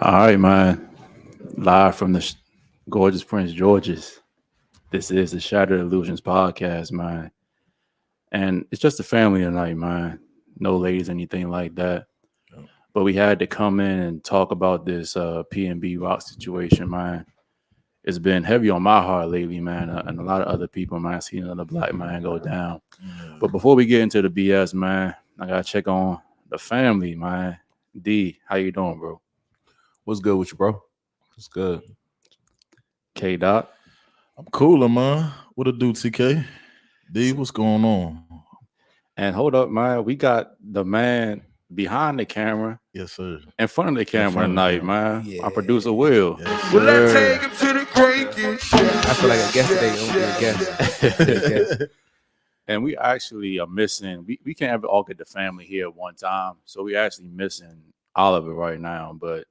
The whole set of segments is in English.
All right, man. Live from the gorgeous Prince George's. This is the Shattered Illusionz Podcast, man. And it's just a family tonight, man. No ladies, anything like that. Yep. But we had to come in and talk about this PnB Rock situation, man. It's been heavy on my heart lately, man, and a lot of other people, man. Seeing another black man go down. Yeah. But before we get into the BS, man, I gotta check on the family, man. D, how you doing, bro? What's good with you, bro? What's good? K Dot. I'm cooler, man. What it do, TK? D, what's going on? And hold up, man. We got the man behind the camera, Yes, sir. in front of the camera front of the tonight, camera. man. Our producer Will. Yes, Will I sir. take him to the cranking shop? I feel like a guest today. Don't be a guest. And we actually are missing. We can't ever all get the family here at one time, so we actually missing Oliver right now. But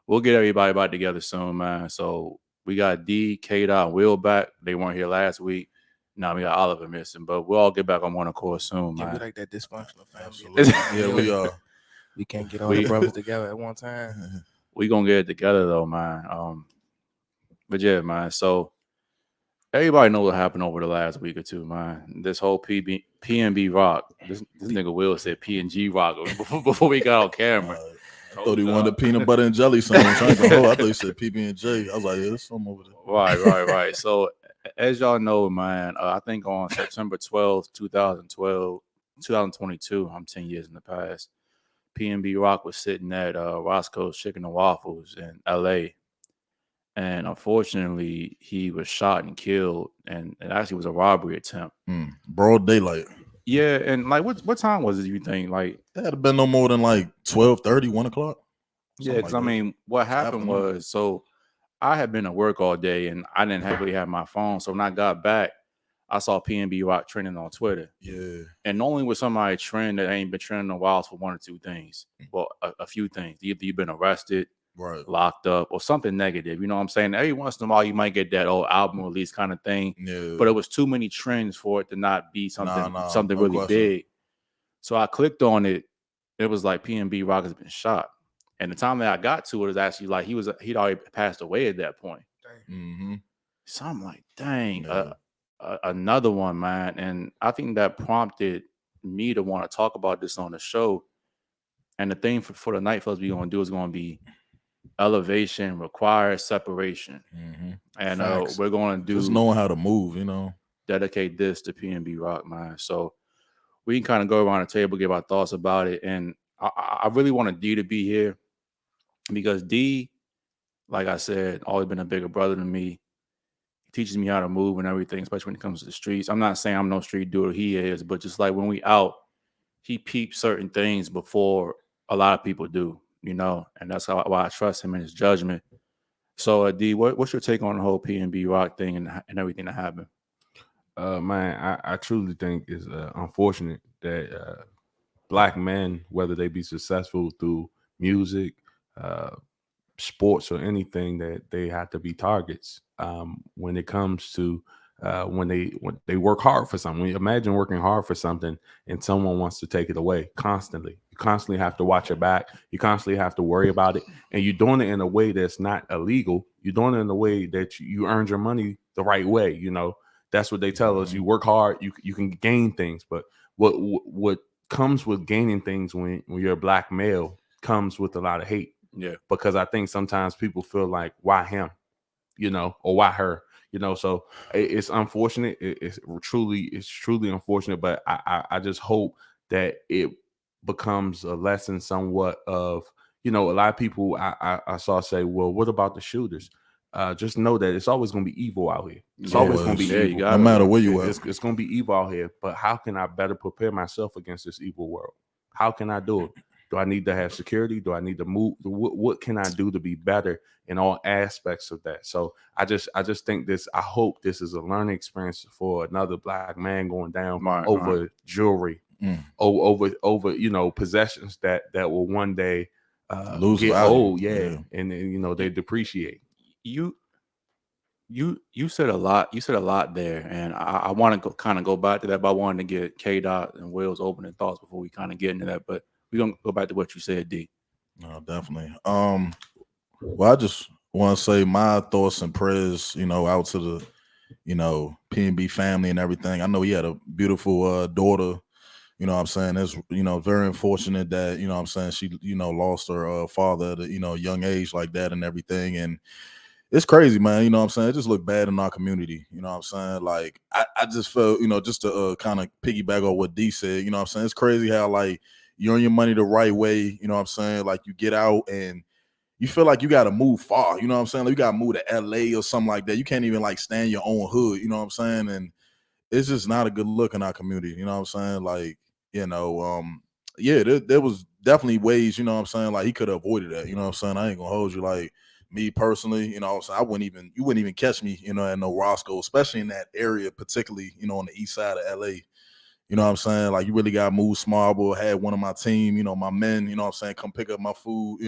we'll get everybody back together soon, man. So we got D, K Dot, and Will back. They weren't here last week. Now we got Oliver missing, but we'll all get back on one accord soon, Yeah, we man. like that dysfunctional family. Absolutely. Yeah, we are. We can't get all the brothers together at one time. We gonna get it together though, man. But yeah, man. So everybody know what happened over the last week or two, man. This whole PnB Rock. This nigga Will said PNG Rock before we got on camera. I thought he wanted peanut butter and jelly sandwich. I thought he said PB&J. I was like, yeah, there's something over there. Right. So as y'all know, man, I think on September 12th, 2022, I'm 10 years in the past, PnB Rock was sitting at Roscoe's Chicken and Waffles in LA. And unfortunately, he was shot and killed, and it actually was a robbery attempt. Broad daylight. Yeah, and like what time was it, you think? Like, It had been no more than like 12:30, 1 o'clock. yeah, because I mean, what happened was, so I had been at work all day and I didn't really have my phone. So when I got back, I saw PnB Rock trending on Twitter. Yeah. And normally with somebody trend that ain't been trending in a while for one or two things. Well, a few things. Either you've been arrested, Right. locked up, or something negative. You know what I'm saying? Every once in a while you might get that old album release kind of thing. Yeah. But it was too many trends for it to not be something something no really question. big. So I clicked on it. It was like PnB Rock has been shot. And the time that I got to it was actually like he'd already passed away at that point. Mm-hmm. So I'm like, dang, Yeah. another one, man. And I think that prompted me to want to talk about this on the show. And the thing for the night fellas we're going to do is going to be elevation requires separation. Mm-hmm. And Facts. we're going to do Just knowing how to move, you know. dedicate this to PnB Rock, man. So we can kind of go around the table, give our thoughts about it. And I really wanted D to be here because D, like I said, always been a bigger brother than me. He teaches me how to move and everything, especially when it comes to the streets. I'm not saying I'm no street dude, he is, but just like when we out, he peeps certain things before a lot of people do, you know, and that's why I trust him in his judgment. So, D, what's your take on the whole PnB Rock thing and everything that happened? Man, I truly think it's unfortunate that black men, whether they be successful through music, sports, or anything, that they have to be targets when it comes to when they work hard for something. Imagine working hard for something and someone wants to take it away constantly. You constantly have to watch your back. You constantly have to worry about it. And you're doing it in a way that's not illegal. You're doing it in a way that you earned your money the right way. You know, that's what they tell us. You work hard, you can gain things. But what comes with gaining things when you're a black male comes with a lot of hate. Yeah. Because I think sometimes people feel like, why him, you know, or why her, you know. So it's unfortunate. It's truly unfortunate. But I just hope that it becomes a lesson somewhat of, you know, a lot of people I saw say, well, what about the shooters? Just know that it's always going to be evil out here. It's always going to be evil. No matter where you are. It's going to be evil out here. But how can I better prepare myself against this evil world? How can I do it? Do I need to have security? Do I need to move? What can I do to be better in all aspects of that? So I just think this. I hope this is a learning experience for another black man going down over jewelry, over you know, possessions that will one day lose get value. old, and you know, they depreciate. You said a lot. You said a lot there, and I want to kind of go back to that, but I wanted to get K Dot and Will's opening thoughts before we kind of get into that. But we're gonna go back to what you said, D. No, definitely. Well, I just want to say my thoughts and prayers, out to the, PnB family and everything. I know he had a beautiful daughter. You know what I'm saying? It's, very unfortunate that, what I'm saying, she, lost her father at a, young age like that and everything. And it's crazy, man. You know what I'm saying? It just looked bad in our community. You know what I'm saying? Like, I just felt, just to kind of piggyback on what D said, you know what I'm saying? It's crazy how, like, you earn your money the right way. You know what I'm saying? Like, you get out and you feel like you got to move far. You know what I'm saying? Like, you got to move to LA or something like that. You can't even, like, stand your own hood. You know what I'm saying? And it's just not a good look in our community. You know what I'm saying? Like, yeah, there was definitely ways, you know what I'm saying? Like, he could have avoided that. You know what I'm saying? I ain't going to hold you. Like, me personally, you know what I'm saying? You wouldn't even catch me, at no Roscoe, especially in that area, particularly, on the east side of LA. You know what I'm saying? Like, you really got to move smart. But had one of my team, my men, you know what I'm saying, come pick up my food.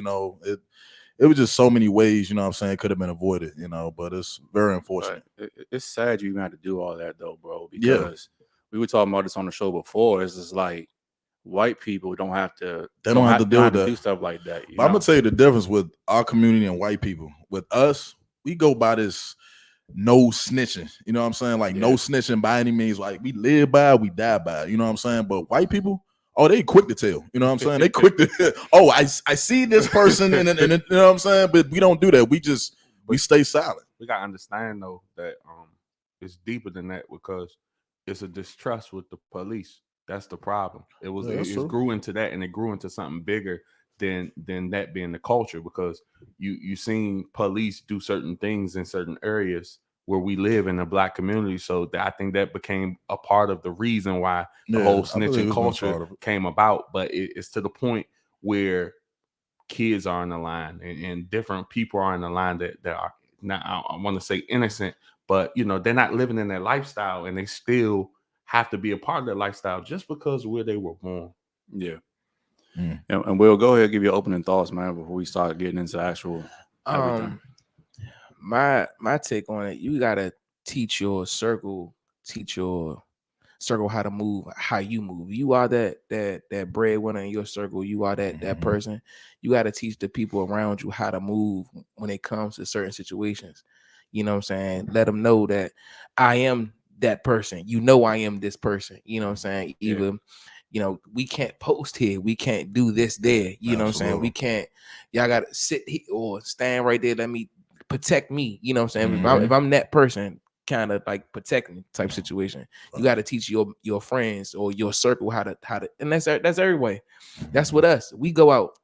It was just so many ways, you know what I'm saying, could have been avoided, but it's very unfortunate. It's sad you even had to do all that though, bro, Yeah. because we were talking about this on the show before. It's just like white people don't have to do stuff like that. But I'm gonna tell you the difference with our community and white people. With us, we go by this no snitching. You know what I'm saying? Like, no snitching by any means. Like, we live by it, we die by it. You know what I'm saying? But white people, oh, they quick to tell. You know what I'm saying? They quick to, oh, I see this person, and you know what I'm saying? But we don't do that. We stay silent. We gotta understand though that it's deeper than that, because it's a distrust with the police. That's the problem. It grew into that, and it grew into something bigger than that being the culture, because you seen police do certain things in certain areas where we live in a black community. So I think that became a part of the reason why the whole snitching culture came about. But it's to the point where kids are in the line, and different people are in the line that are not, I want to say innocent, but they're not living in their lifestyle, and they still have to be a part of their lifestyle just because of where they were born. Yeah. And we'll go ahead and give you opening thoughts, man, before we start getting into actual everything. My take on it, you gotta teach your circle how to move, how you move. You are that breadwinner in your circle. You are that person. You got to teach the people around you how to move when it comes to certain situations. You know what I'm saying? Let them know that I am that person. I am this person. You know what I'm saying? Either we can't post here, we can't do this there. You know what I'm saying? We can't. Y'all got to sit here or stand right there. Let me protect me. You know what I'm saying? If I'm that person, kind of like protecting type situation, you got to teach your friends or your circle how to, and that's every way. That's with us. We go out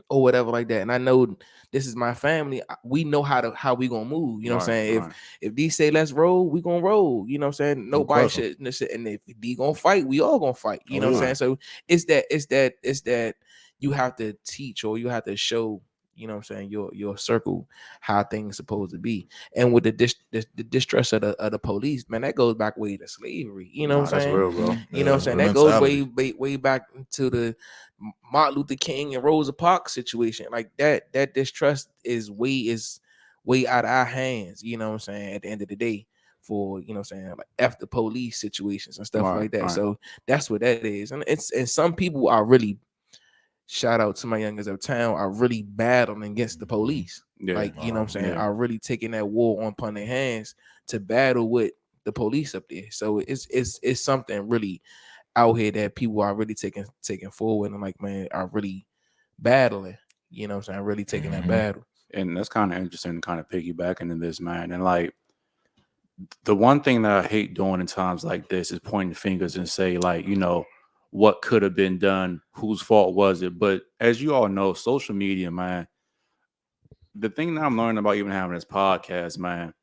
or whatever like that, and I know this is my family. We know how we gonna move. You know what I'm saying? If D say let's roll, we gonna roll. You know what I'm saying? Nobody should. And if D gonna fight, we all gonna fight. You know what I'm saying? So it's that you have to teach, or you have to show, you know what I'm saying, your circle how things supposed to be. And with the distrust of the police, man, that goes back way to slavery. You know what I'm saying? Real, bro. You know what I'm saying? That goes way back to the Martin Luther King and Rosa Parks situation. Like that distrust is way out of our hands. You know what I'm saying? At the end of the day, for, you know what I'm saying, like after police situations and stuff like that. So that's what that is. And some people are really, shout out to my youngers of town, are really battling against the police. Like, you know what I'm saying, are really taking that war upon their hands to battle with the police up there. So it's something really out here that people are really taking forward, and like, man, are really battling. You know what I'm saying, really taking that battle. And that's kind of interesting, kind of piggybacking in this, man. And like, the one thing that I hate doing in times like this is pointing fingers and say, like, what could have been done, whose fault was it? But as you all know, social media, man, the thing that I'm learning about even having this podcast, man,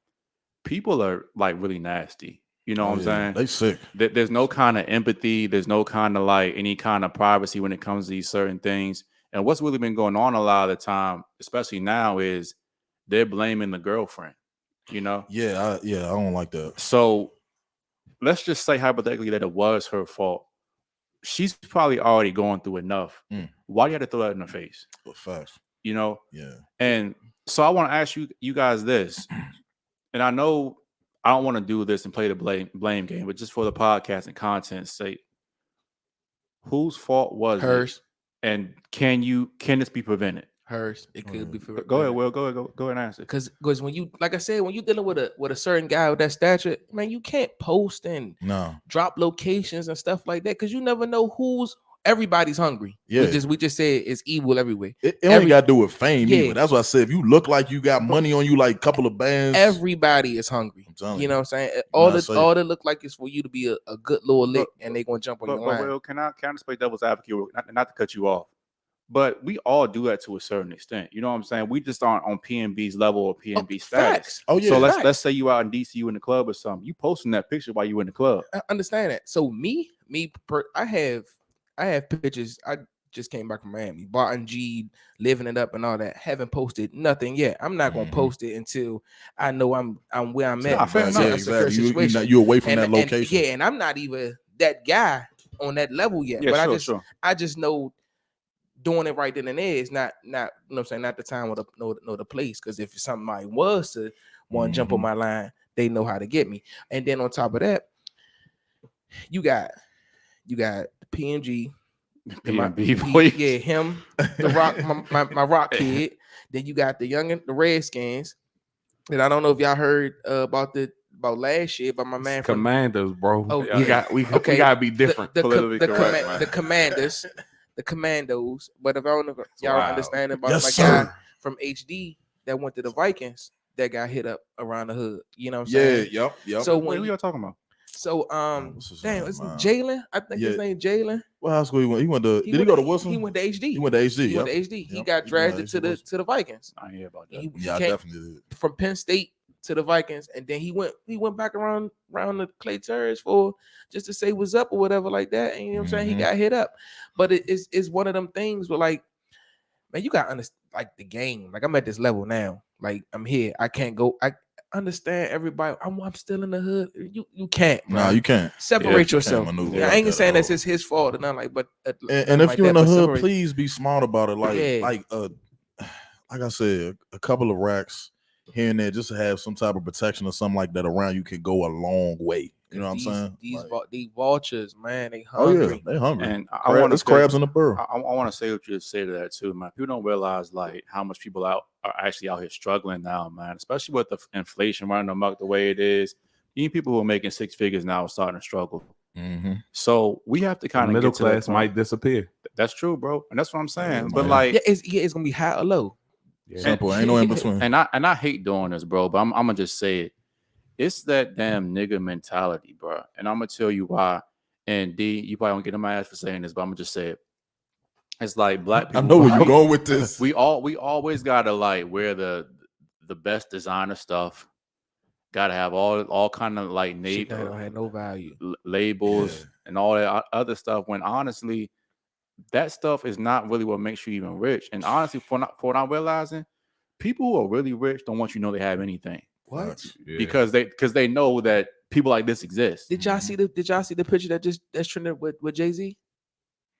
people are like really nasty. You know what I'm saying? They sick. There's no kind of empathy. There's no kind of like any kind of privacy when it comes to these certain things. And what's really been going on a lot of the time, especially now, is they're blaming the girlfriend, Yeah, I don't like that. So let's just say hypothetically that it was her fault. She's probably already going through enough. Why do you have to throw that in her face? Well, facts. Yeah. And so I want to ask you guys this, and I know I don't want to do this and play the blame game, but just for the podcast and content's sake, whose fault was Hers. And can this be prevented? Hers, it could be for Go ahead, Will. Go ahead and answer. Because when you, like I said, when you're dealing with a certain guy with that stature, man, you can't post and drop locations and stuff like that because you never know everybody's hungry. Yeah, we just said it's evil everywhere. It ain't got to do with fame either. That's why I said if you look like you got money on you, like a couple of bands, everybody is hungry. You know what I'm saying? All it look like is for you to be a good little lick, and they gonna jump on your line. Will, can I just play devil's advocate? Not to cut you off. But we all do that to a certain extent. You know what I'm saying? We just aren't on PnB's level or PnB status. Facts. Oh yeah. So let's say you out in DC, you in the club or something. You posting that picture while you in the club. I understand that. So I have pictures. I just came back from Miami, bought and G, living it up and all that. Haven't posted nothing yet. I'm not gonna post it until I know I'm where I'm at. Exactly. You're away from that location. And I'm not even that guy on that level yet. Yeah, but I just know. Doing it right then and there is not you know what I'm saying, not the time or the place. Because if somebody was to want to jump on my line, they know how to get me. And then on top of that, you got the PnB, him, the Rock, my Rock kid. Then you got the Redskins. And I don't know if y'all heard about last year, but my man Commanders, bro. Oh, we gotta be different. The Commanders. The Commandos, but if I don't know if y'all understand about my guy from HD that went to the Vikings that got hit up around the hood. You know what I'm saying? Yep. So what are y'all talking about? So it's Jalen. I think his name Jalen. What high school he went? He went to. Did he go to Wilson? He went to HD. He went to HD. He got drafted to the Vikings. I hear about that. I definitely did. From Penn State to the Vikings, and then he went back around the Clay Terrace for just to say what's up or whatever like that. And you know what I'm saying? He got hit up, but it's one of them things where, like, man, you got understand like the game. Like, I'm at this level now. Like, I'm here. I can't go. I understand everybody. I'm still in the hood. You can't. Bro. No, you can't. Separate yourself. I ain't saying that's his fault or nothing like. But and if you're in the hood, please be smart about it. Like I said, a couple of racks here and there, just to have some type of protection or something like that around you can go a long way. You know what I'm saying? These vultures, man, they hungry. Oh yeah, they hungry. And I want to crabs in the burrow. I want to say what you say to that too, man. People don't realize like how much people are actually out here struggling now, man. Especially with the inflation running amok the way it is. Even people who are making six figures now are starting to struggle. So we have to kind of middle class might disappear. That's true, bro, and that's what I'm saying. But like, it's gonna be high or low. Simple, ain't no in between. And I hate doing this, bro, but I'm gonna just say it. It's that damn nigga mentality, bro. And I'm gonna tell you why. And D, you probably won't get in my ass for saying this, but I'm gonna just say it. It's like black people. I know where you're going with this. We always gotta like wear the best designer stuff. Gotta have all kind of like that don't have no value labels and all that other stuff. When honestly, that stuff is not really what makes you even rich. And honestly, for what I'm realizing, people who are really rich don't want you to know they have anything. What? Yeah. Because they know that people like this exist. Did y'all see the picture that's trending with Jay-Z?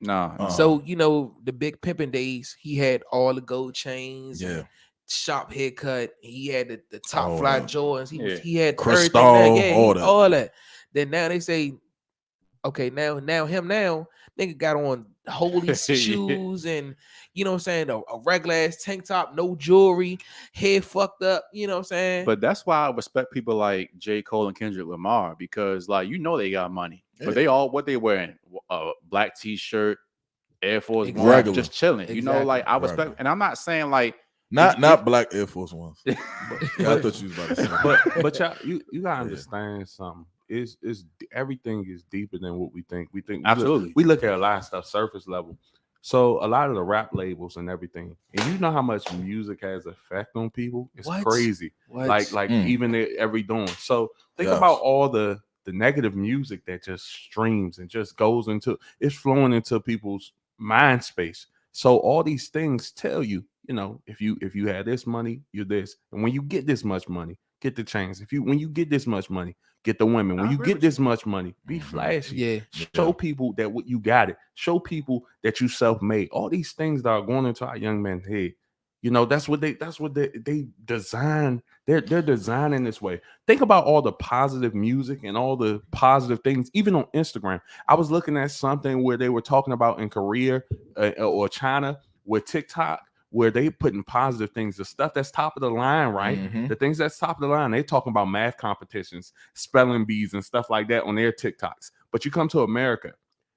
No. So you know the big pimping days, he had all the gold chains, sharp haircut. He had the top fly Jordans. He had crystal, all that. Then now they say, okay, now nigga got on holy shoes and you know what I'm saying, a regular ass tank top, no jewelry, hair fucked up, you know what I'm saying? But that's why I respect people like J. Cole and Kendrick Lamar, because like they got money. But what they wearing? A black t-shirt, Air Force One, just chilling. Exactly. You know, like I respect, and I'm not saying like not black Air Force Ones. I thought you was about to say. But y'all, you gotta understand something. Is everything is deeper than what we think. We think absolutely. We look at a lot of stuff surface level. So a lot of the rap labels and everything, and you know how much music has effect on people. It's crazy. Like even every dawn. So think about all the negative music that just streams and just goes into, it's flowing into people's mind space. So all these things tell you, you know, if you have this money, you're this, and when you get this much money, get the chains. When you get this much money, get the women. When you get this much money, be flashy. Show people that what you got it. Show people that you self-made. All these things that are going into our young men's head, You know, that's what they design. They're designing this way. Think about all the positive music and all the positive things, even on Instagram. I was looking at something where they were talking about in Korea or China with TikTok, where they putting positive things, the stuff that's top of the line, right? Mm-hmm. The things that's top of the line, they talking about math competitions, spelling bees and stuff like that on their TikToks. But you come to America,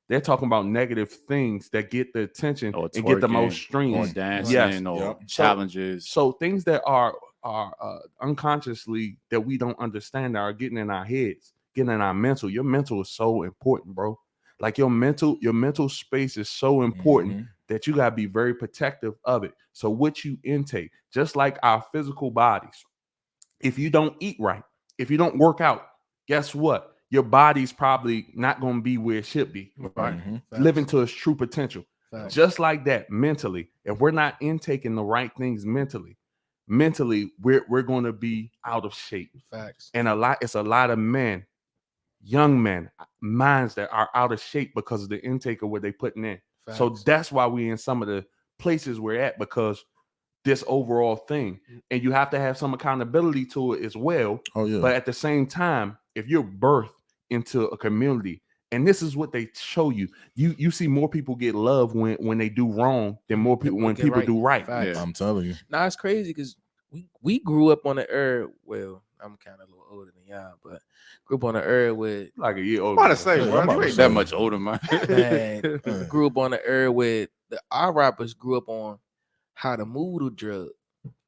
they're talking about negative things that get the attention Or and get the most or streams. dancing, Yes. or Yep. challenges. So things that are unconsciously that we don't understand that are getting in our heads, getting in our mental. Your mental is so important, bro. Like your mental space is so important Mm-hmm. that you gotta be very protective of it. So what you intake, just like our physical bodies, if you don't eat right, if you don't work out, guess what? Your body's probably not going to be where it should be, right? Mm-hmm. Living to its true potential. Facts. Just like that, mentally, if we're not intaking the right things mentally, we're going to be out of shape. Facts. And it's a lot of men, young men, minds that are out of shape because of the intake of what they putting in. Facts. So that's why we in some of the places we're at, because this overall thing, and you have to have some accountability to it as well. Oh yeah. But at the same time, if you're birthed into a community, and this is what they show you, you see more people get love when they do wrong than more people when get people right. do right. Facts. Yeah. I'm telling you. Now it's crazy because we grew up on the earth. Well, I'm kind of a little older than y'all, but grew up on the earth with Like a year I'm older. about to say, Yeah, bro, I'm about you to ain't say. that much older, man. man, grew up on the earth with our rappers grew up on how to move the drug.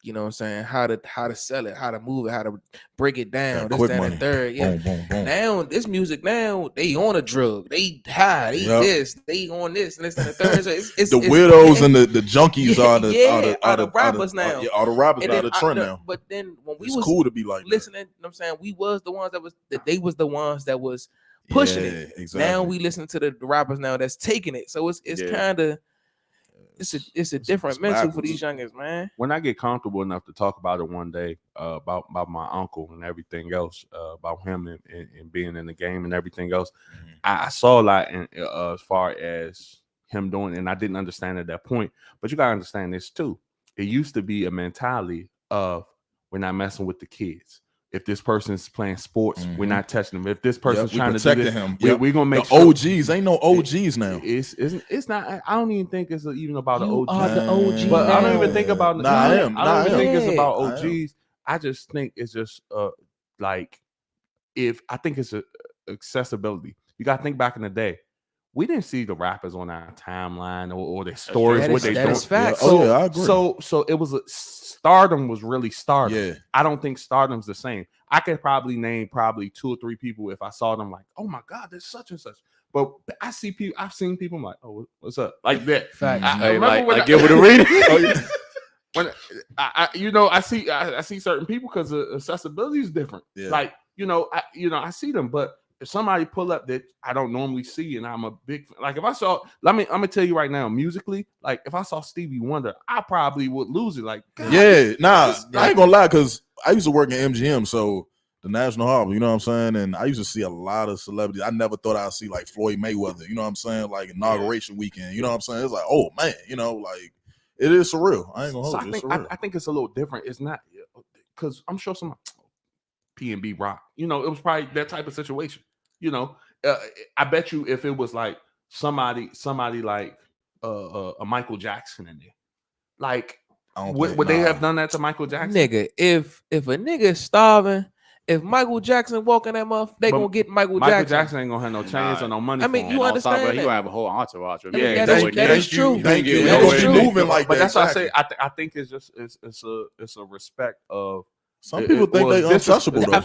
You know what I'm saying? How to sell it, how to move it, how to break it down. That This, quick that, money. and third. Yeah. Boom, boom, boom. Now this music now they on a drug. They high. They Yep. this. They on this and this and the third. So it's The it's, weirdos and the junkies Yeah, are the yeah, are the rappers now. Yeah, all the rappers and are then the trend now. But then when we It's was cool to be like listening, you know what I'm saying, we was the ones that they was the ones that was pushing it. Exactly. Now we listen to the rappers now that's taking it. So it's Yeah. kind of it's a different mental for backwards. these youngins, man. When I get comfortable enough to talk about it one day, about my uncle and everything else, about him and being in the game and everything else, Mhm. I saw a lot as far as him doing, and I didn't understand at that point. But you gotta understand this too. It used to be a mentality of we're not messing with the kids. If this person's playing sports, we're Mhm. not touching them. If this person's we trying to do protecting this, him. we're gonna make The sure. OGs ain't no OGs now. It's not. I don't even think it's even about the You OG. are the OG But I don't even now. think about. Nah, I am. I don't even think it's Yeah. about I am. OGs. I just think it's just like I think it's accessibility. You got to think back in the day. We didn't see the rappers on our timeline or their stories. That What is- they that doing. is facts. Yeah. Oh yeah, I agree. So it was stardom was really stardom. Yeah. I don't think stardom's the same. I could probably name 2 or 3 people if I saw them like, oh my God, there's such and such. But I've seen people, I'm like, oh, what's up? Like that. Facts. I Hey, remember when like give it a reading. Oh, yeah. when I see certain people because accessibility is different. Yeah. Like, I see them, but if somebody pull up that I don't normally see, and I'm a big like if I saw, I'm gonna tell you right now, musically, like if I saw Stevie Wonder, I probably would lose it. Like, God, Yeah, nah, this- I ain't gonna lie, because I used to work in MGM, so the National Harbor, you know what I'm saying? And I used to see a lot of celebrities. I never thought I'd see like Floyd Mayweather, you know what I'm saying? Like inauguration weekend, you know what I'm saying? It's like, oh man, like it is surreal. I ain't gonna So hold you. It's surreal. I think it's a little different. It's not because I'm sure some PnB Rock, it was probably that type of situation. I bet you if it was like somebody like a Michael Jackson in there, like I don't would think- they nah. have done that to Michael Jackson? Nigga, if a nigga is starving, if Michael Jackson walking that motherfucker, they But gonna get Michael Michael Jackson. Jackson ain't gonna have no chains or no money. I mean, for you him. understand He that? gonna have a whole entourage. I mean, Yeah, that is- what- that is true. Thank you. Yeah, They That gonna is be true. moving like But that. that's why I exactly. say I think it's just it's a respect of Some people think well, they this is- untouchable though.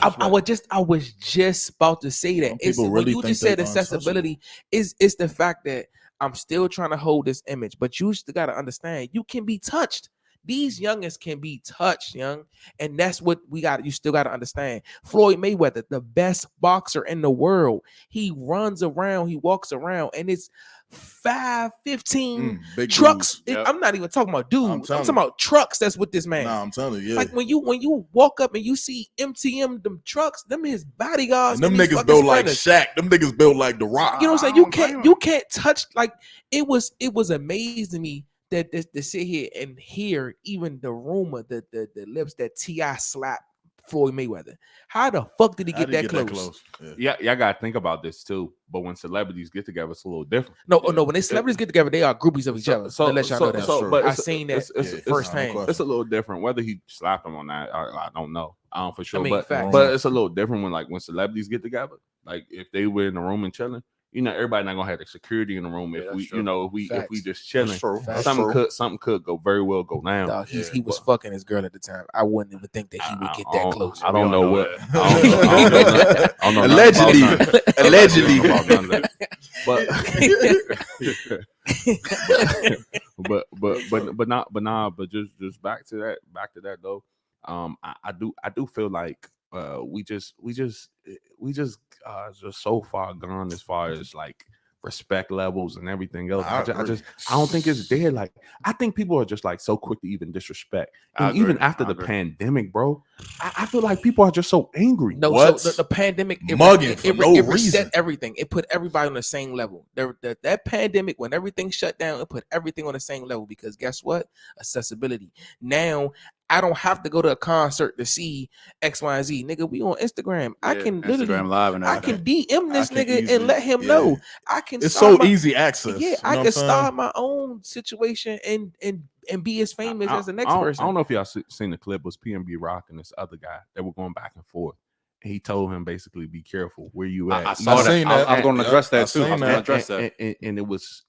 I was just about to say that. Some It's people when really you think just they said accessibility it's the fact that I'm still trying to hold this image, but you still gotta understand you can be touched. These youngins can be touched, young, and that's what we got. You still got to understand. Floyd Mayweather, the best boxer in the world, he runs around, he walks around, and it's 5'15" Big trucks. dudes. Yep. I'm not even talking about dudes. I'm telling talking about trucks. That's what this man. Nah, I'm telling you, yeah. Like when you walk up and you see MTM, them trucks, them his bodyguards. And them these niggas fucking built like sprinters. Shaq. Them niggas built like The Rock. You know what I'm saying? I You don't blame can't him. you can't touch. Like it was amazing to me that to sit here and hear even the rumor, the lips that T.I. slapped Floyd Mayweather. How the fuck did he How get did he that close? Yeah, y'all gotta think about this too. But when celebrities get together, it's a little different. No, when they celebrities get together, they are groupies of each other. So, To let y'all know that. but I seen that firsthand. It's a little different. Whether he slapped him on that, I don't know. I don't for sure. I mean, but it's a little different when celebrities get together. Like if they were in the room and chilling, everybody not gonna have the security in the room. If we, if we just chilling, something could go very well go down. Dog, he was fucking his girl at the time. I wouldn't even think that he would get that close. I don't know what. I don't know Allegedly. But just back to that though. I do feel like we just so far gone as far as like respect levels and everything else. I don't think it's there. Like I think people are just like so quick to even disrespect. And even after the pandemic, bro, I feel like people are just so angry. No, so the pandemic it reset everything. It put everybody on the same level. That pandemic, when everything shut down, it put everything on the same level because guess what? Accessibility. Now I don't have to go to a concert to see X, Y, and Z. Nigga, we on Instagram. I can literally Live and I can DM this nigga and let him know. I can. It's so easy access. Yeah, I can start my own situation and be as famous as the next person. I don't know if y'all seen the clip. It was PnB Rock and this other guy that were going back and forth. And he told him basically, "Be careful where you at." I saw that. I was going to address that too. And it was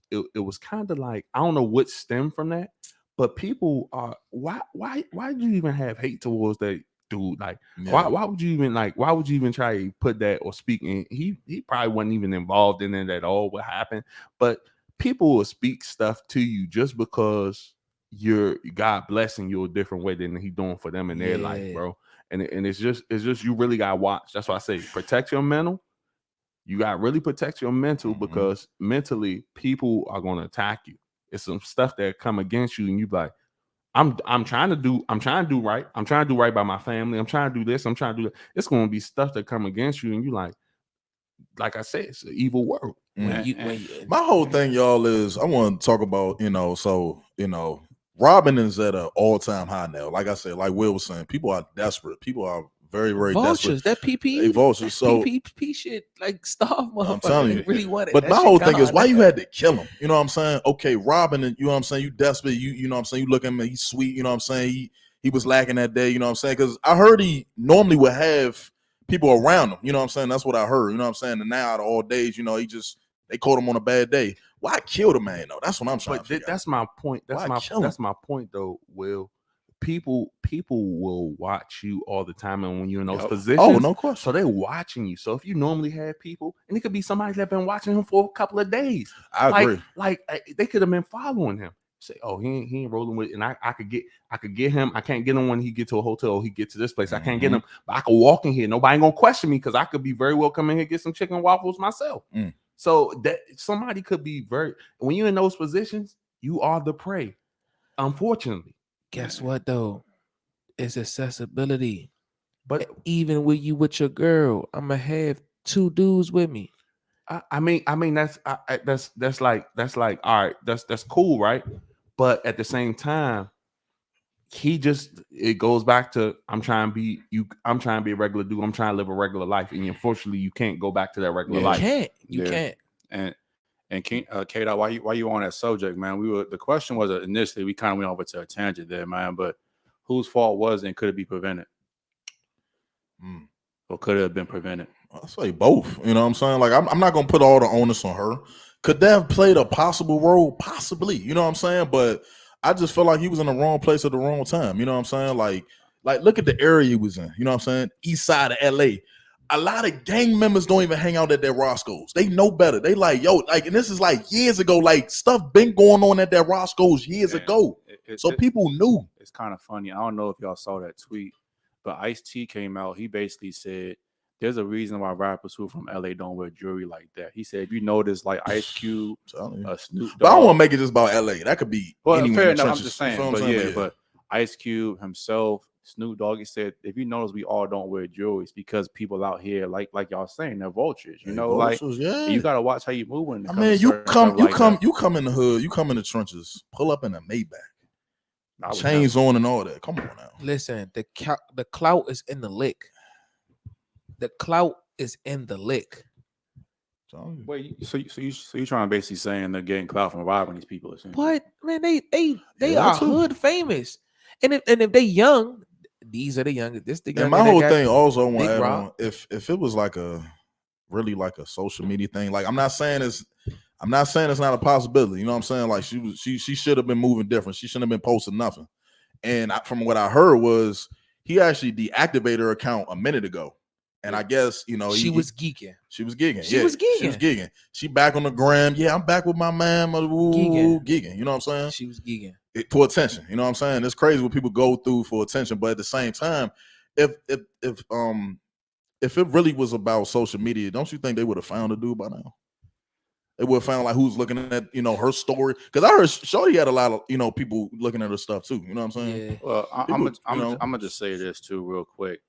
kind of like I don't know what stemmed from that. But people are why do you even have hate towards that dude? Like why would you even try to put that or speak? And he probably wasn't even involved in it at all. What happened? But people will speak stuff to you just because you're God blessing you a different way than he doing for them in their life, bro. And it's just you really gotta watch. That's why I say protect your mental. You gotta really protect your mental because mentally people are gonna attack you. It's some stuff that come against you, and you be like, I'm trying to do right. I'm trying to do right by my family. I'm trying to do this. I'm trying to do that. It's going to be stuff that come against you, and you like I said, it's an evil world. My whole thing, y'all, is I want to talk about, robbing is at an all-time high now. Like I said, like Will was saying, people are desperate. People are very, very vultures. desperate. That PP, they vultures. So PP shit, like starve motherfucker. I'm telling you, really want it. But my whole thing is why you had to kill him. You know what I'm saying? Okay, robbing, and you know what I'm saying. You desperate. You know what I'm saying. You look at him, he's sweet. You know what I'm saying. He was lacking that day. You know what I'm saying? Because I heard he normally would have people around him. You know what I'm saying? That's what I heard. You know what I'm saying? And now out of all days, they caught him on a bad day. Why kill the man though? That's what I'm trying to figure out. That's my point. That's my point though, Will. People will watch you all the time, and when you're in those positions, oh no question. So they're watching you. So if you normally have people, and it could be somebody that's been watching him for a couple of days. I agree. Like they could have been following him. Say, oh, he ain't rolling with, and I could get him. I can't get him when he get to a hotel. Or he get to this place. I can't get him, but I could walk in here. Nobody ain't gonna question me because I could be very well come in here and get some chicken and waffles myself. So that somebody could be when you're in those positions, you are the prey. Unfortunately. Guess what though? It's accessibility. But even with you with your girl, I'm gonna have two dudes with me. I mean that's like all right, that's cool, right? But at the same time, it goes back to I'm trying to be a regular dude. I'm trying to live a regular life, and unfortunately, you can't go back to that regular life. You can't. And K-Dot, why you on that subject, man? The question was initially we kind of went over to a tangent there, man. But whose fault was it and could it be prevented? Or could it have been prevented? I'll say both. You know what I'm saying? Like I'm not gonna put all the onus on her. Could that have played a possible role? Possibly. You know what I'm saying? But I just felt like he was in the wrong place at the wrong time. You know what I'm saying? Like look at the area he was in. You know what I'm saying? East side of LA. A lot of gang members don't even hang out at their Roscoe's. They know better. They like, and this is like years ago. Like stuff been going on at that Roscoe's years ago. So people knew. It's kind of funny. I don't know if y'all saw that tweet, but Ice-T came out. He basically said there's a reason why rappers who are from LA don't wear jewelry like that. He said, if you notice, like Ice Cube, Snoop Dogg. But I don't want to make it just about LA. That could be fair enough. I'm just saying. But Ice Cube himself, Snoop Dogg, he said, if you notice, we all don't wear jewelry. It's because people out here, like y'all saying, they're vultures. You know, vultures, yeah. you gotta watch how you move when it I comes mean, to you certain stuff like that. you come in the hood, you come in the trenches, pull up in a Maybach, chains on and all that. Come on now. Listen, the clout is in the lick. The clout is in the lick. Wait, so you trying to basically saying they're getting clout from robbing these people? What, man? They Yeah, are too. hood famous, and if they young, these are the youngest. This the And youngest. my whole thing also I want Vick to add Rock. on, if it was like a really like a social media thing, like I'm not saying it's not a possibility. You know what I'm saying? Like she should have been moving different. She shouldn't have been posting nothing. And from what I heard was he actually deactivated her account a minute ago. And I guess, you know, she was geeking. She was gigging. She was gigging. She back on the gram. Yeah, I'm back with my man. Gigging. You know what I'm saying? She was gigging. For attention. You know what I'm saying? It's crazy what people go through for attention. But at the same time, if it really was about social media, don't you think they would have found a dude by now? They would have found like who's looking at, you know, her story. Because I heard Shorty had a lot of, you know, people looking at her stuff too. You know what I'm saying? Yeah. Well, I'm gonna just say this too real quick.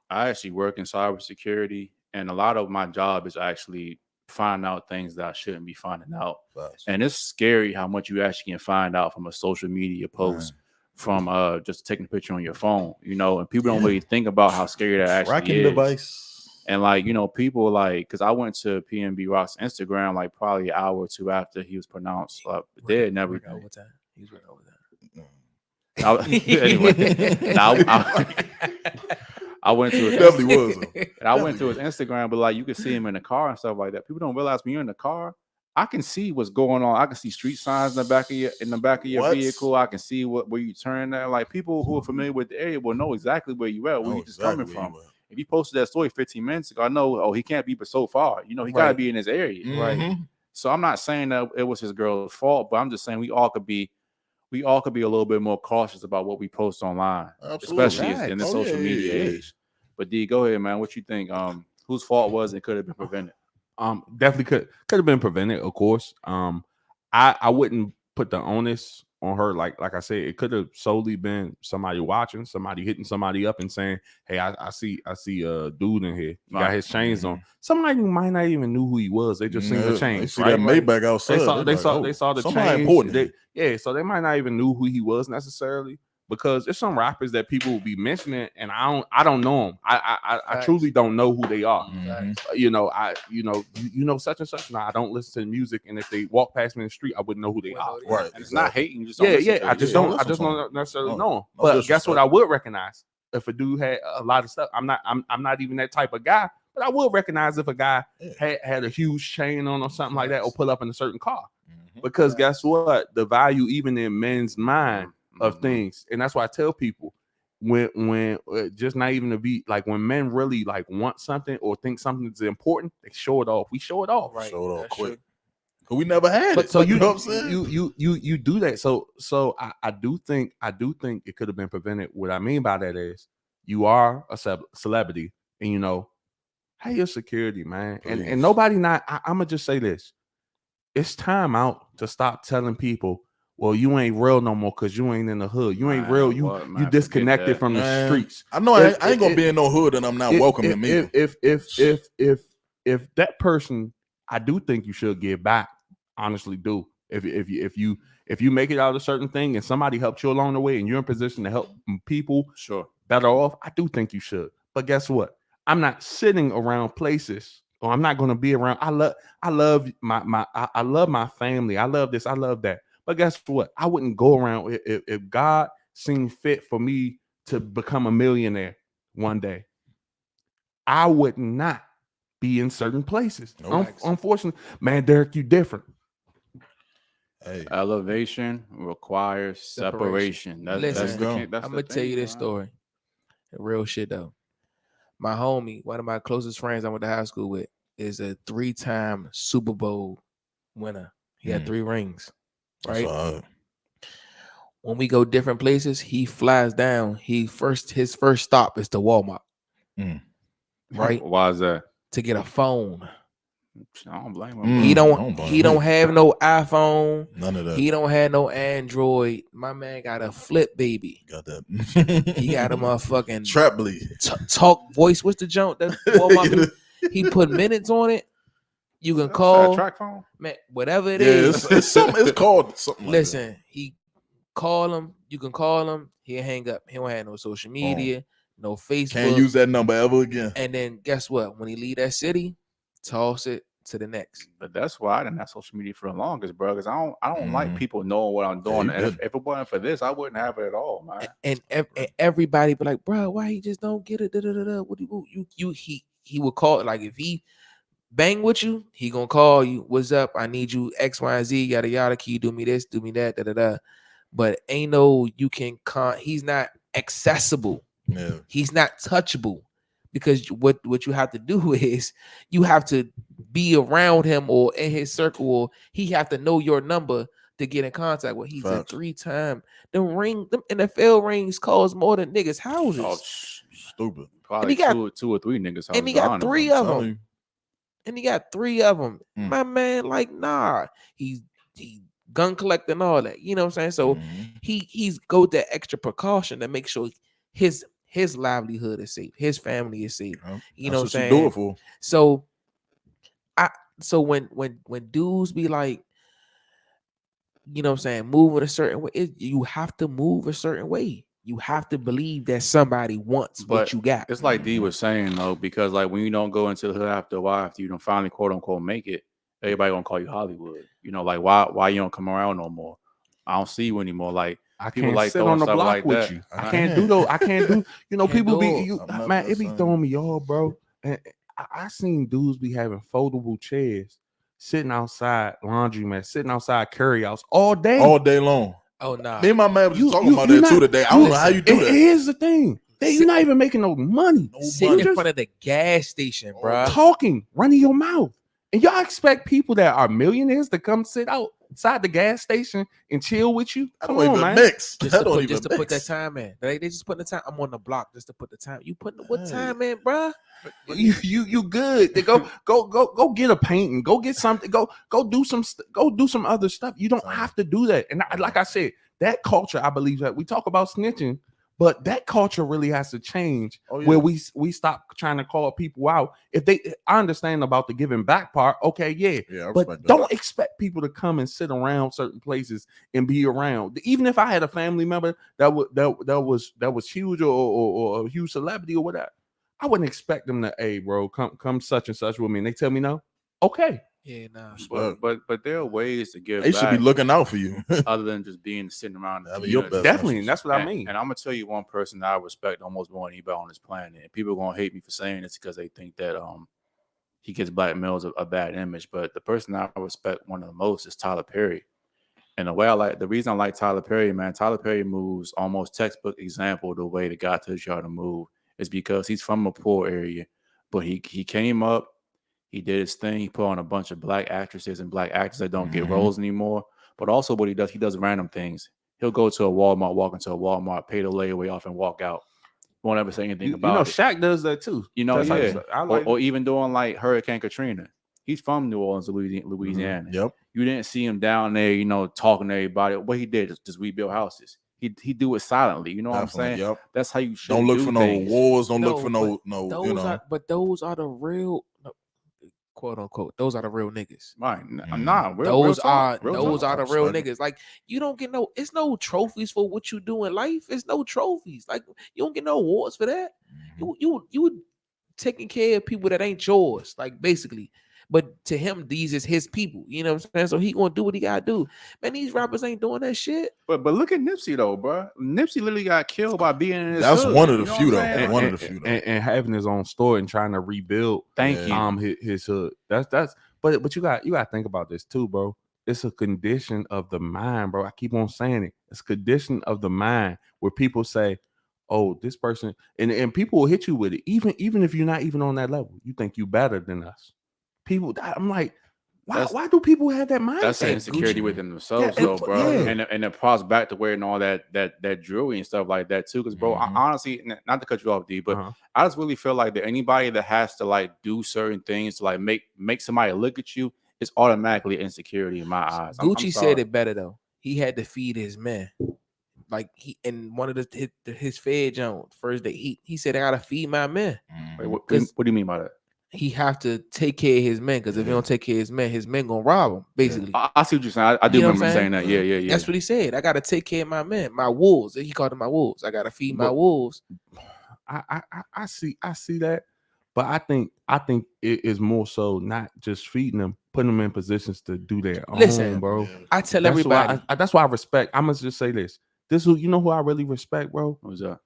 I actually work in cybersecurity, and a lot of my job is actually find out things that I shouldn't be finding out. And it's scary how much you actually can find out from a social media post, from just taking a picture on your phone, you know, and people don't really think about how scary that actually Tracking is. Device. And like, you know, people like, because I went to PnB Rock's Instagram like probably an hour or two after he was pronounced dead and everything. He was working I went to his definitely was. And I went to his Instagram, but like you could see him in the car and stuff like that. People don't realize when you're in the car, I can see what's going on. I can see street signs in the back of your vehicle. I can see where you turn at. Like people who are familiar with the area will know exactly where you at, where you just coming from. If you posted that story 15 minutes ago, I know, he can't be but so far. You know, he gotta be in his area. Mm-hmm. Right. So I'm not saying that it was his girl's fault, but I'm just saying we all could be a little bit more cautious about what we post online, especially in the social media age. But D, go ahead, man. What you think? Whose fault was it? Could have been prevented? Definitely could have been prevented, of course. I wouldn't put the onus on her. Like I said, it could have solely been somebody watching, somebody hitting somebody up and saying, "Hey, I see a dude in here. He got his chains on." Somebody who might not even knew who he was. They just seen the chains. They see that Maybach outside. They saw the chains. Important. So they might not even knew who he was necessarily. Because there's some rappers that people will be mentioning, and I don't know them. I truly don't know who they are. Mm-hmm. You know such and such. Now I don't listen to the music, and if they walk past me in the street, I wouldn't know who they are. Right. And it's not hating. Just I just don't necessarily know them. But guess what? I would recognize if a dude had a lot of stuff. I'm not even that type of guy, but I would recognize if a guy had a huge chain on or something like that, or pull up in a certain car. Mm-hmm. Because guess what? The value, even in men's mind, of things, and that's why I tell people when just not even to be like when men really like want something or think something is important, they show it off. We show it off, right? Show it off quick. We never had it. So you know what I'm saying? You do that. So I do think it could have been prevented. What I mean by that is you are a celebrity, and you know, hey, your security, man, and nobody not. I'm gonna just say this: it's time out to stop telling people, well, you ain't real no more because you ain't in the hood. You ain't real. You disconnected from the streets. I know I ain't gonna be in no hood, and I'm not welcome to me. If that person, I do think you should give back. Honestly, do. If you make it out of a certain thing and somebody helped you along the way and you're in position to help people better off, I do think you should. But guess what? I'm not sitting around places, or I'm not gonna be around. I love my family. I love this. I love that. But guess what? I wouldn't go around if God seemed fit for me to become a millionaire one day. I would not be in certain places. Unfortunately, man, Derek, you different. Hey. Elevation requires separation. Listen, I'm gonna tell you this story. Real shit though. My homie, one of my closest friends I went to high school with, is a 3-time Super Bowl winner. He had 3 rings. Right. When we go different places, he flies down. His first stop is to Walmart. Right. Why is that? To get a phone. I don't blame him. He bro. don't have no iPhone. None of that. He don't have no Android. My man got a flip baby. Got that. He got a motherfucking trap bleed. talk voice. What's the junk that he put minutes on it? You can Is that a call track phone. man, whatever it Yeah, is. it's something. It's called something. Listen, he call him. You can call him. He'll hang up. He don't have no social media, no Facebook. Can't use that number ever again. And then guess what? When he leave that city, toss it to the next. But that's why I didn't have social media for the longest, bro. Because I don't like people knowing what I'm doing. you And good. if it wasn't for this, I wouldn't have it at all, man. And everybody be like, bro, why he just don't get it? Da, da, da, da. What do you he would call, like, if he bang with you, he gonna call you. What's up? I need you X, Y, and Z, yada yada. Can you do me this? Do me that? Da da da. But ain't no you can he's not accessible. Yeah. He's not touchable, because what you have to do is you have to be around him or in his circle, or he have to know your number to get in contact with. He's Facts. a 3-time. Them NFL rings cost more than niggas' houses. Oh, Stupid. probably he got- two or three niggas. and he got 3 of Telling them. you. And he got 3 of them. Mm. My man, like, nah, he gun collecting all that. You know what I'm saying? So he's go that extra precaution to make sure his livelihood is safe, his family is safe. Yep. You know what I'm That's saying? you do it for. So when dudes be like, you know what I'm saying, move in a certain way, you have to move a certain way. You have to believe that somebody wants what But you got. It's like D was saying though, because like when you don't go into the hood after a while, after you don't finally quote unquote make it, everybody gonna call you Hollywood. You know, like why you don't come around no more? I don't see you anymore. Like I people can't like sit throwing on the stuff block like with that. you. I can't do those. I can't do. You know, Can't people do be it. you, I'm not man. the It be same. throwing me off, bro. And I seen dudes be having foldable chairs, sitting outside laundromat, sitting outside carryouts all day. All day long. Oh nah. Me and my man was You- talking you- about you that too not- today. I don't know how you do And that. here's the thing: you're not even making no money. No Sit money. in front of the gas station, bro. Talking, running your mouth, and y'all expect people that are millionaires to come sit outside the gas station and chill with you? I Come don't on, even man. mix. Just That to don't put even that mix. time in. They just putting the time. I'm on the block just to put the time. You putting what Hey. time in, bro? You good? They go get a painting. Go get something. Go do some other stuff. You don't have to do that. And like I said, that culture, I believe that we talk about snitching, but that culture really has to change. Oh, yeah. Where we stop trying to call people out. I understand about the giving back part. Okay, yeah. Yeah, I But respect that. don't expect people to come and sit around certain places and be around. Even if I had a family member that was huge or a huge celebrity or whatever, I wouldn't expect them to, hey, bro, come such and such with me. And they tell me no. Okay. Yeah, nah. But there are ways to give They back should be looking out for you. other than just being sitting around. the Having your community. best Definitely. interest. And that's what I And- mean. And I'm gonna tell you one person that I respect almost more than anybody on this planet. And people are gonna hate me for saying this because they think that he gives black males a bad image. But the person I respect one of the most is Tyler Perry. And the reason I like Tyler Perry, man, Tyler Perry moves almost textbook example of the way the guy tells you how to move is because he's from a poor area, but he came up, he did his thing, he put on a bunch of black actresses and black actors that don't get roles anymore. But also what he does random things. He'll go to a Walmart, walk into a Walmart, pay the layaway off and walk out. Won't ever say anything You about know, it. Shaq does that too. You know, That's how yeah. I like or even doing like Hurricane Katrina. He's from New Orleans, Louisiana. Yep. You didn't see him down there, you know, talking to everybody. What he did is just rebuild houses. He do it silently. You know what I'm saying? Yep. That's how you should Don't look do for things. no wars. Don't look No, for no. Those You know. those are the real, quote unquote. Those are the real niggas. Right. I'm not. Those are the talk. real Respect it. niggas. Like, you don't get no. It's no trophies for what you do in life. It's no trophies. Like, you don't get no awards for that. You taking care of people that ain't yours. Like, basically. But to him, these is his people. You know what I'm saying? So he gonna do what he gotta do. Man, these rappers ain't doing that shit. But look at Nipsey though, bro. Nipsey literally got killed by being in his That's hood. one of the You know few what I'm though. saying? One of the few though. and having his own store and trying to rebuild Thank you. his hood. That's but you got to think about this too, bro. It's a condition of the mind, bro. I keep on saying it. It's a condition of the mind where people say, oh, this person, and people will hit you with it, even if you're not even on that level. You think you better than us. People, I'm like, Why do people have that mindset? That's the insecurity Gucci, within themselves, Yeah, though, bro. yeah. And it props back to wearing all that jewelry and stuff like that too. Because, bro, I, honestly, not to cut you off, D, but I just really feel like that anybody that has to like do certain things to like make somebody look at you is automatically insecurity in my eyes. Gucci I'm said it better though. He had to feed his men. Like he in one of his Fed Jones first day, he said I gotta feed my men. Wait, what do you mean by that? He have to take care of his men because if he don't take care of his men gonna rob him. Basically, I see what you're saying. I do You know what remember I'm saying saying? that. Yeah. That's what he said. I gotta take care of my men, my wolves. He called them my wolves. I gotta feed my But- wolves. I see that, but I think it is more so not just feeding them, putting them in positions to do their Listen, own, bro. I tell That's everybody. why that's why I respect. I must just say this. You know who I really respect, bro? What was that?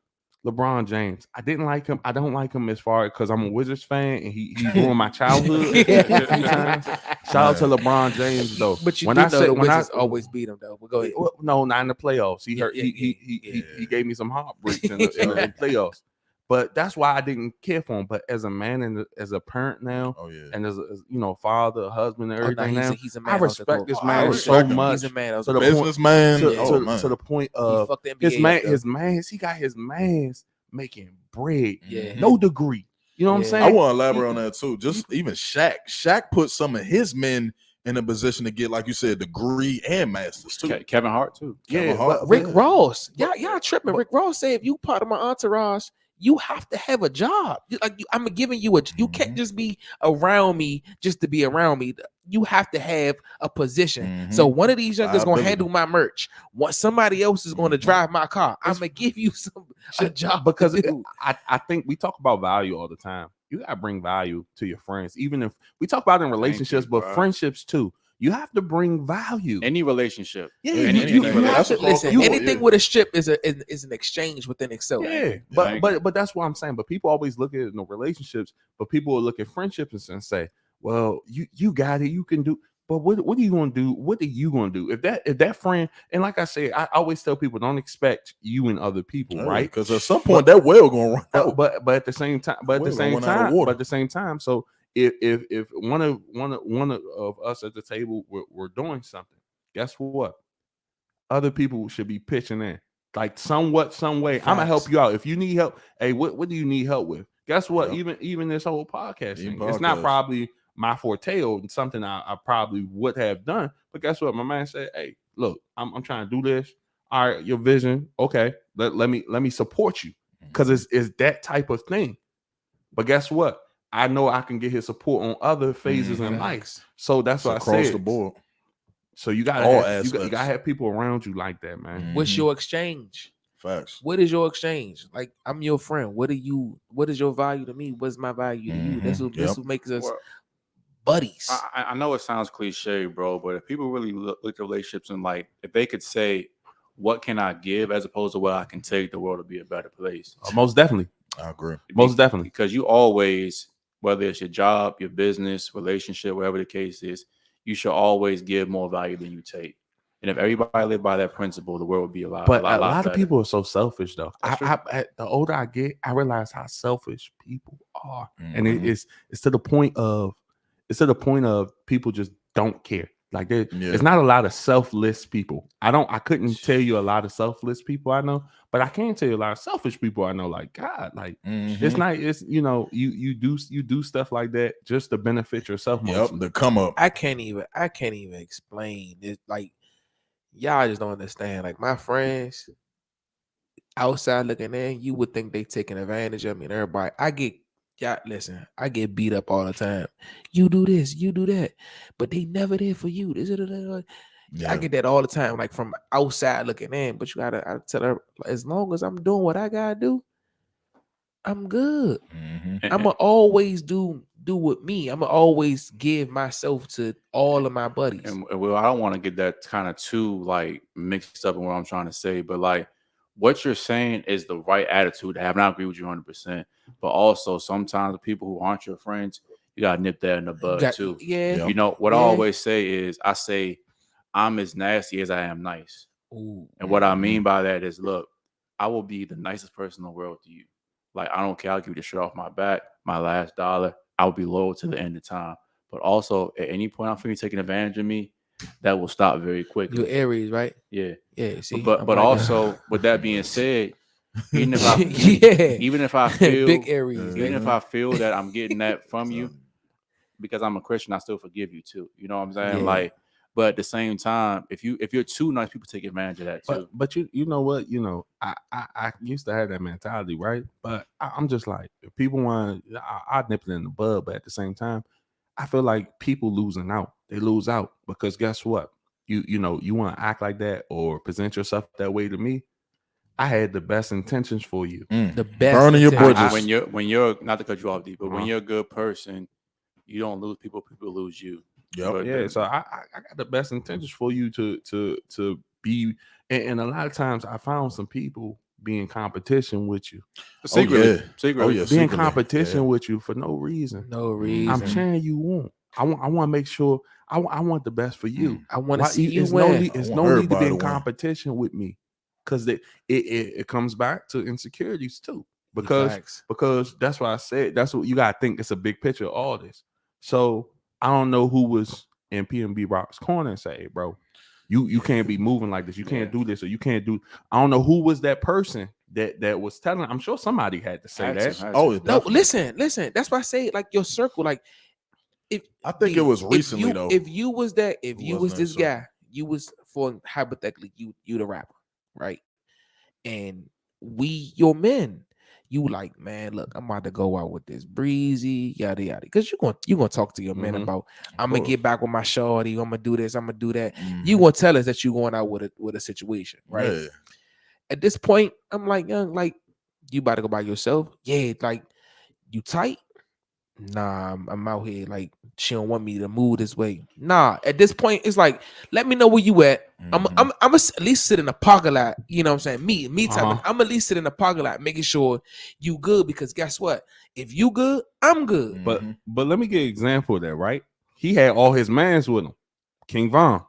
LeBron James. I didn't like him. I don't like him as far because I'm a Wizards fan and he ruined my childhood a few times. Shout out to LeBron James though. But you do know the Wizards always beat him though. But go ahead. No, not in the playoffs. He hurt. Yeah. He gave me some heartbreaks in the playoffs. But that's why I didn't care for him. But as a man and as a parent now, and as a father, a husband, and everything now, he's a man. I respect this I man respect so him. much. He's a man. To the businessman. to the point of fucked the NBA his up, mans. He got his mans making bread. Yeah. No degree. You know what I'm saying? I want to elaborate on that too. Just even Shaq. Shaq put some of his men in a position to get, like you said, degree and masters too. Kevin Hart too. Yeah, Hart. but Rick Ross. Y'all tripping. Rick Ross said if you part of my entourage, you have to have a job. I'm giving you you can't just be around me just to be around me. You have to have a position. So one of these youngsters gonna handle my merch. Somebody else is gonna drive my car. I'm gonna give you a job because I think we talk about value all the time. You gotta bring value to your friends, even if we talk about in relationships, but friendships too. You have to bring value. Any relationship. Yeah, anything with a strip is an exchange within itself. Yeah, but that's what I'm saying. But people always look at relationships, but people will look at friendships and say, "Well, you got it, you can do." But what are you gonna do? What are you gonna do if that friend? And like I said, I always tell people, don't expect you and other people, right? Because at some point that well gonna run out. But at the same time, so if one of us at the table we're doing something, guess what? Other people should be pitching in, like some way. Facts. I'm gonna help you out if you need help. Hey, what do you need help with? Guess what? Even this whole podcast thing, it's not probably my forte or something I probably would have done. But guess what? My man said, "Hey, look, I'm trying to do this. All right, your vision, okay. Let me support you because it's that type of thing. But guess what? I know I can get his support on other phases in life. So that's what I said. Across the board. So you gotta have people around you like that, man. What's your exchange? Facts. What is your exchange? Like, I'm your friend. What is your value to me? What's my value to you? This what makes us buddies. I know it sounds cliche, bro, but if people really look at relationships and like if they could say, what can I give as opposed to what I can take the world to be a better place? Most definitely. I agree. Most definitely. Because you always, whether it's your job, your business, relationship, whatever the case is, you should always give more value than you take. And if everybody lived by that principle, the world would be a lot of people are so selfish, though. The older I get, I realize how selfish people are, and it's to the point of people just don't care. Like there's not a lot of selfless people. I couldn't tell you a lot of selfless people I know, but I can tell you a lot of selfish people I know. Like God, like it's not. It's you do stuff like that just to benefit yourself. The come up. I can't even explain it. Like y'all just don't understand. Like my friends outside looking in, you would think they taking advantage of me and everybody. Listen, I get beat up all the time. You do this, you do that, but they never there for you. I get that all the time, like from outside looking in. But I tell her, as long as I'm doing what I gotta do, I'm good. I'ma always do with me. I'ma always give myself to all of my buddies. And well, I don't want to get that kind of too like mixed up in what I'm trying to say, but like what you're saying is the right attitude to have. And I agree with you 100%. But also sometimes the people who aren't your friends, you gotta nip that in the bud too. Yeah. You know what I always say is I say I'm as nasty as I am nice. Ooh. And what I mean by that is, look, I will be the nicest person in the world to you. Like I don't care. I'll give you the shit off my back, my last dollar. I'll be loyal to the end of time. but also at any point I'm feeling taking advantage of me, that will stop very quickly. You're Aries, right? Yeah. Yeah. See, But I'm like that. also with that being said, even if I yeah, even if I feel big Aries, even if nigga. I feel that I'm getting that from you, because I'm a Christian, I still forgive you too. You know what I'm saying? Yeah. Like, but at the same time, if you're too nice, people take advantage of that too. But you know what? I used to have that mentality, right? But I'm just like, if people want, I nip it in the bud. But at the same time, I feel like people losing out. They lose out because guess what? You know, you want to act like that or present yourself that way to me. I had the best intentions for you. The best Burning your intentions. bridges. When you're not to cut you off deep, but when Uh-huh. you're a good person, you don't lose people. People lose you. Yep. But Yeah, so I got the best intentions for you to be, and a lot of times I found some people be in competition with you, secretly, yeah. secretly. Oh, yeah. be in secretly, competition yeah. with you for no reason. No I'm reason. cheering you on. I want to make sure I want the best for you. I want to Why see you it's win. it's I no want need to be everybody in to win. competition with me because it comes back to insecurities too. Because Facts. that's why I said that's what you gotta think. It's a big picture of all this. So I don't know who was in PnB Rock's corner and say, hey, bro, you can't be moving like this. You can't do this or you can't do. I don't know who was that person that was telling. I'm sure somebody had to say Had that. to, had Oh, to. it No, definitely. listen. That's why I say like your circle. Like if I think it was recently if though. If you was that, if Who you was was in this that guy, you was for hypothetically you the rapper, right? And we your men. You like, man, look, I'm about to go out with this breezy, yada yada. Because you gonna talk to your men Mhm. about I'm course. gonna get back with my shorty, I'm gonna do this, I'm gonna do that. Mhm. You gonna tell us that you going out with a situation, right? Yeah. At this point, I'm like, young, like, you about to go by yourself? Yeah, like you tight? Nah, I'm out here. Like, she don't want me to move this way. Nah, at this point, it's like, let me know where you at. Mhm. I'm at least sit in the parking lot. You know what I'm saying? Me type. Uh-huh. I'm at least sit in the parking lot, making sure you good. Because guess what? If you good, I'm good. Mhm. But let me give an example of that, right? He had all his mans with him. King Von.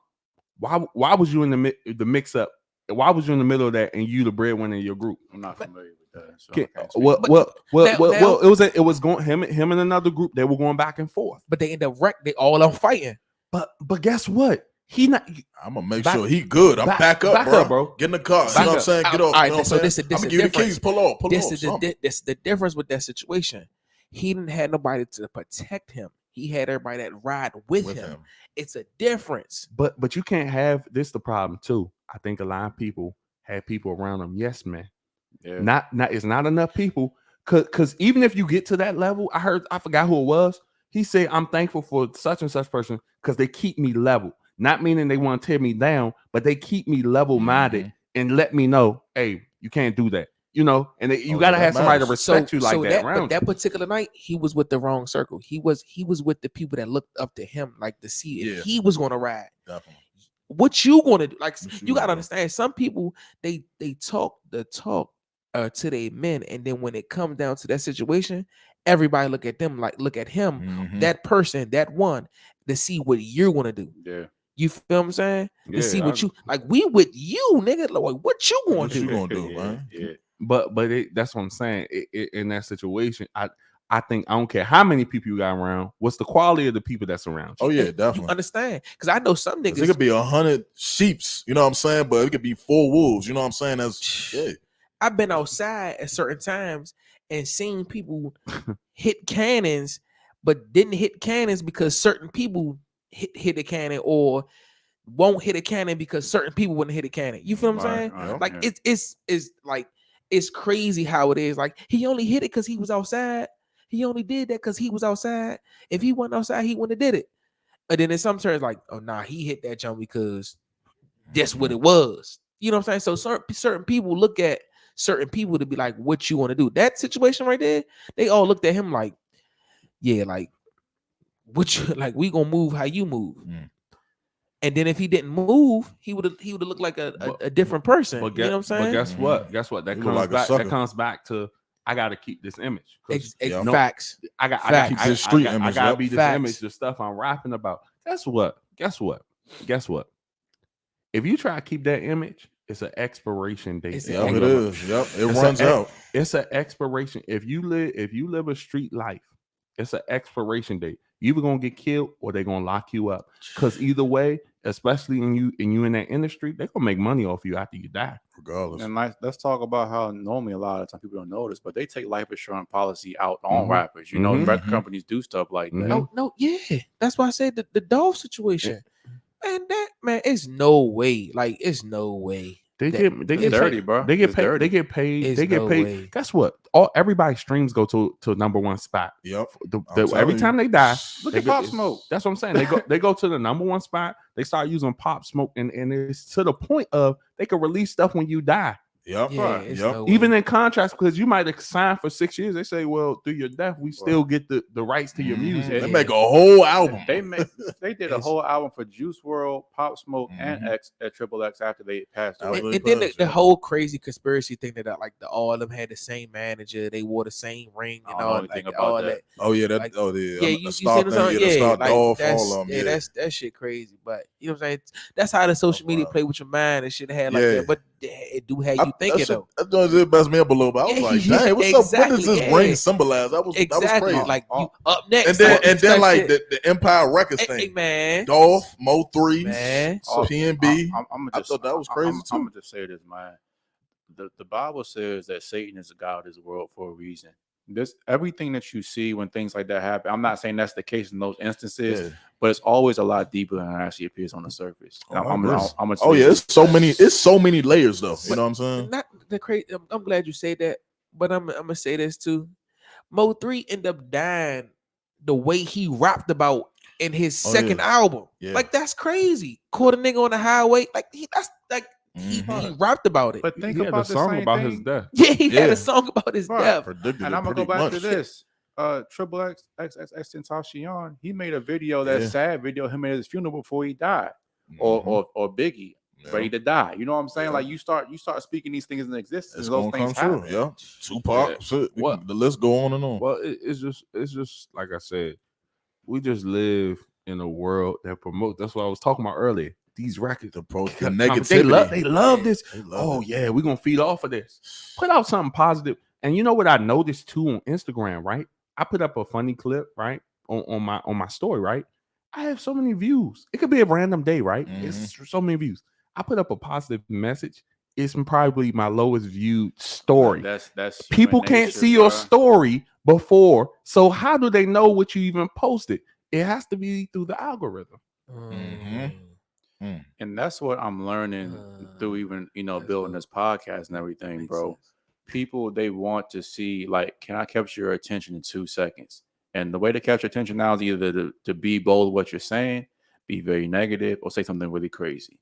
Why was you in the mix up? Why was you in the middle of that and you the breadwinner in your group? I'm not familiar with that. So Okay, I can't speak. well, it was going him and another group. They were going back and forth. But they end up wreck. They all on fighting. But guess what? He not. I'm gonna make Back- sure he good. I'm back up, bro. Get in the car. You Back know what I'm up. saying? Get off. All You right, know what so I'm this saying? is I'm gonna give you the difference. keys. Pull off. This off. is this the difference with that situation. He didn't have nobody to protect him. He had everybody that ride with him. It's a difference. But you can't have this. The problem too. I think a lot of people had people around them. Yes, man. Yeah. Not it's not enough people. Cause even if you get to that level, I forgot who it was. He said, I'm thankful for such and such person because they keep me level. Not meaning they want to tear me down, but they keep me level-minded and let me know, hey, you can't do that. You know, and you gotta have somebody to respect you like that around. But that particular night, he was with the wrong circle. He was with the people that looked up to him, like to see if he was gonna ride. Definitely. What you gonna do? Like What you you gotta gonna do? understand, some people they talk the talk to their men, and then when it comes down to that situation, everybody look at them like look at him, Mhm. that person, that one, to see what you're gonna do. Yeah. You feel what I'm saying? Yeah, To see what you like. We with you, nigga. Like, what you gonna What do? you gonna do, Yeah, man? yeah. But that's what I'm saying. In that situation, I think I don't care how many people you got around. What's the quality of the people that's around you? Oh yeah, You definitely. understand? Because I know some 'Cause niggas. it could be 100 sheeps, you know what I'm saying? But it could be 4 wolves, you know what I'm saying? That's yeah. I've been outside at certain times and seen people hit cannons, but didn't hit cannons because certain people hit a cannon, or won't hit a cannon because certain people wouldn't hit a cannon. You feel what I'm saying? Right, Like yeah. it's like it's crazy how it is. Like he only hit it because he was outside. He only did that because he was outside. If he wasn't outside, he wouldn't have did it. And then in some terms, like, oh nah, he hit that jump because that's what it was. You know what I'm saying? So certain people look at certain people to be like, what you want to do? That situation right there, they all looked at him like, yeah, like what you like, we gonna move how you move. And then if he didn't move, he would have looked like a different person. You know what I'm saying? But guess what? Guess what? That You comes look like a back. sucker. That comes back to I gotta keep this image. 'Cause Yeah. Facts. I got Facts. keep This this street I image, gotta yep. be this Facts. image, the stuff I'm rapping about. Guess what? If you try to keep that image, it's an expiration date. It's Yep, an it is. Yep, it runs out. It's an expiration. If you live a street life, it's an expiration date. You either gonna get killed or they're gonna lock you up. Because either way, especially in you in that industry, they're gonna make money off you after you die. Regardless. And let's talk about how normally a lot of times people don't notice, but they take life insurance policy out on rappers. You know, record companies do stuff like that. No, yeah. That's why I said the Dolph situation. Man, it's no way. Like, it's no way. They get dirty, bro. They get It's paid. dirty. They get paid. It's They get no paid. way. Guess what? Everybody's streams go to number one spot. Yep. Every time they die, Look they at Pop Smoke. That's what I'm saying. They go to the number one spot. They start using Pop Smoke, and it's to the point of they can release stuff when you die. Yep. Yeah, it's Yep. no way. Even in contracts, because you might have signed for 6 years. They say, well, through your death, we still get the rights to your music. They make a whole album. They did a whole album for Juice WRLD, Pop Smoke, and Triple X after they passed away. And then the whole crazy conspiracy thing that like all of them had the same manager, they wore the same ring and all that. Oh yeah, that Like, the you star seen thing, the the star like, Dolph, that's, all of them. yeah, that shit crazy. But you know what I'm saying? That's how the social media play with your mind and shit had like that. But it do have you thinking though. That just messed me up a little bit. I was like, dang, what's up? What does this ring symbolize? That was crazy. Like you up next. And then like the Empire Records thing. Hey, man. Dolph, Mo 3s, Man. PnB. I thought that was crazy too. I'm gonna just say this, man. The Bible says that Satan is the God of this world for a reason. Everything that you see when things like that happen, I'm not saying that's the case in those instances, but it's always a lot deeper than it actually appears on the surface. It's so many layers though. You know what I'm saying? Not the crazy. I'm glad you say that, but I'm gonna say this too. Mo 3 ended up dying the way he rapped about in his second album. Yeah. Like, that's crazy. Caught a nigga on the highway. Like he rapped about it. But think He had about a song same about thing. his death. Yeah, he had a song about his death. Predicted and it I'm gonna go pretty back to much. this. Triple X Tentacion, he made a video, that sad video, him at his funeral before he died, or Biggie ready to die. You know what I'm saying? Like you start speaking these things in existence. It's those gonna things come happen. true. Yeah, Tupac. What? The list go on and on. Well, it's just like I said, we just live in a world that promotes. That's what I was talking about earlier. These records, the negativity. They love this. Yeah, we're gonna feed off of this. Put out something positive. And you know what I noticed too on Instagram, right? I put up a funny clip, right, on my story, right? I have so many views. It could be a random day, right? It's so many views. I put up a positive message. It's probably my lowest viewed story. That's people can't see your story before. So how do they know what you even posted? It has to be through the algorithm. And that's what I'm learning through even, building this podcast and everything, bro. People, they want to see, like, can I capture your attention in 2 seconds? And the way to capture attention now is either to be bold with what you're saying, be very negative, or say something really crazy.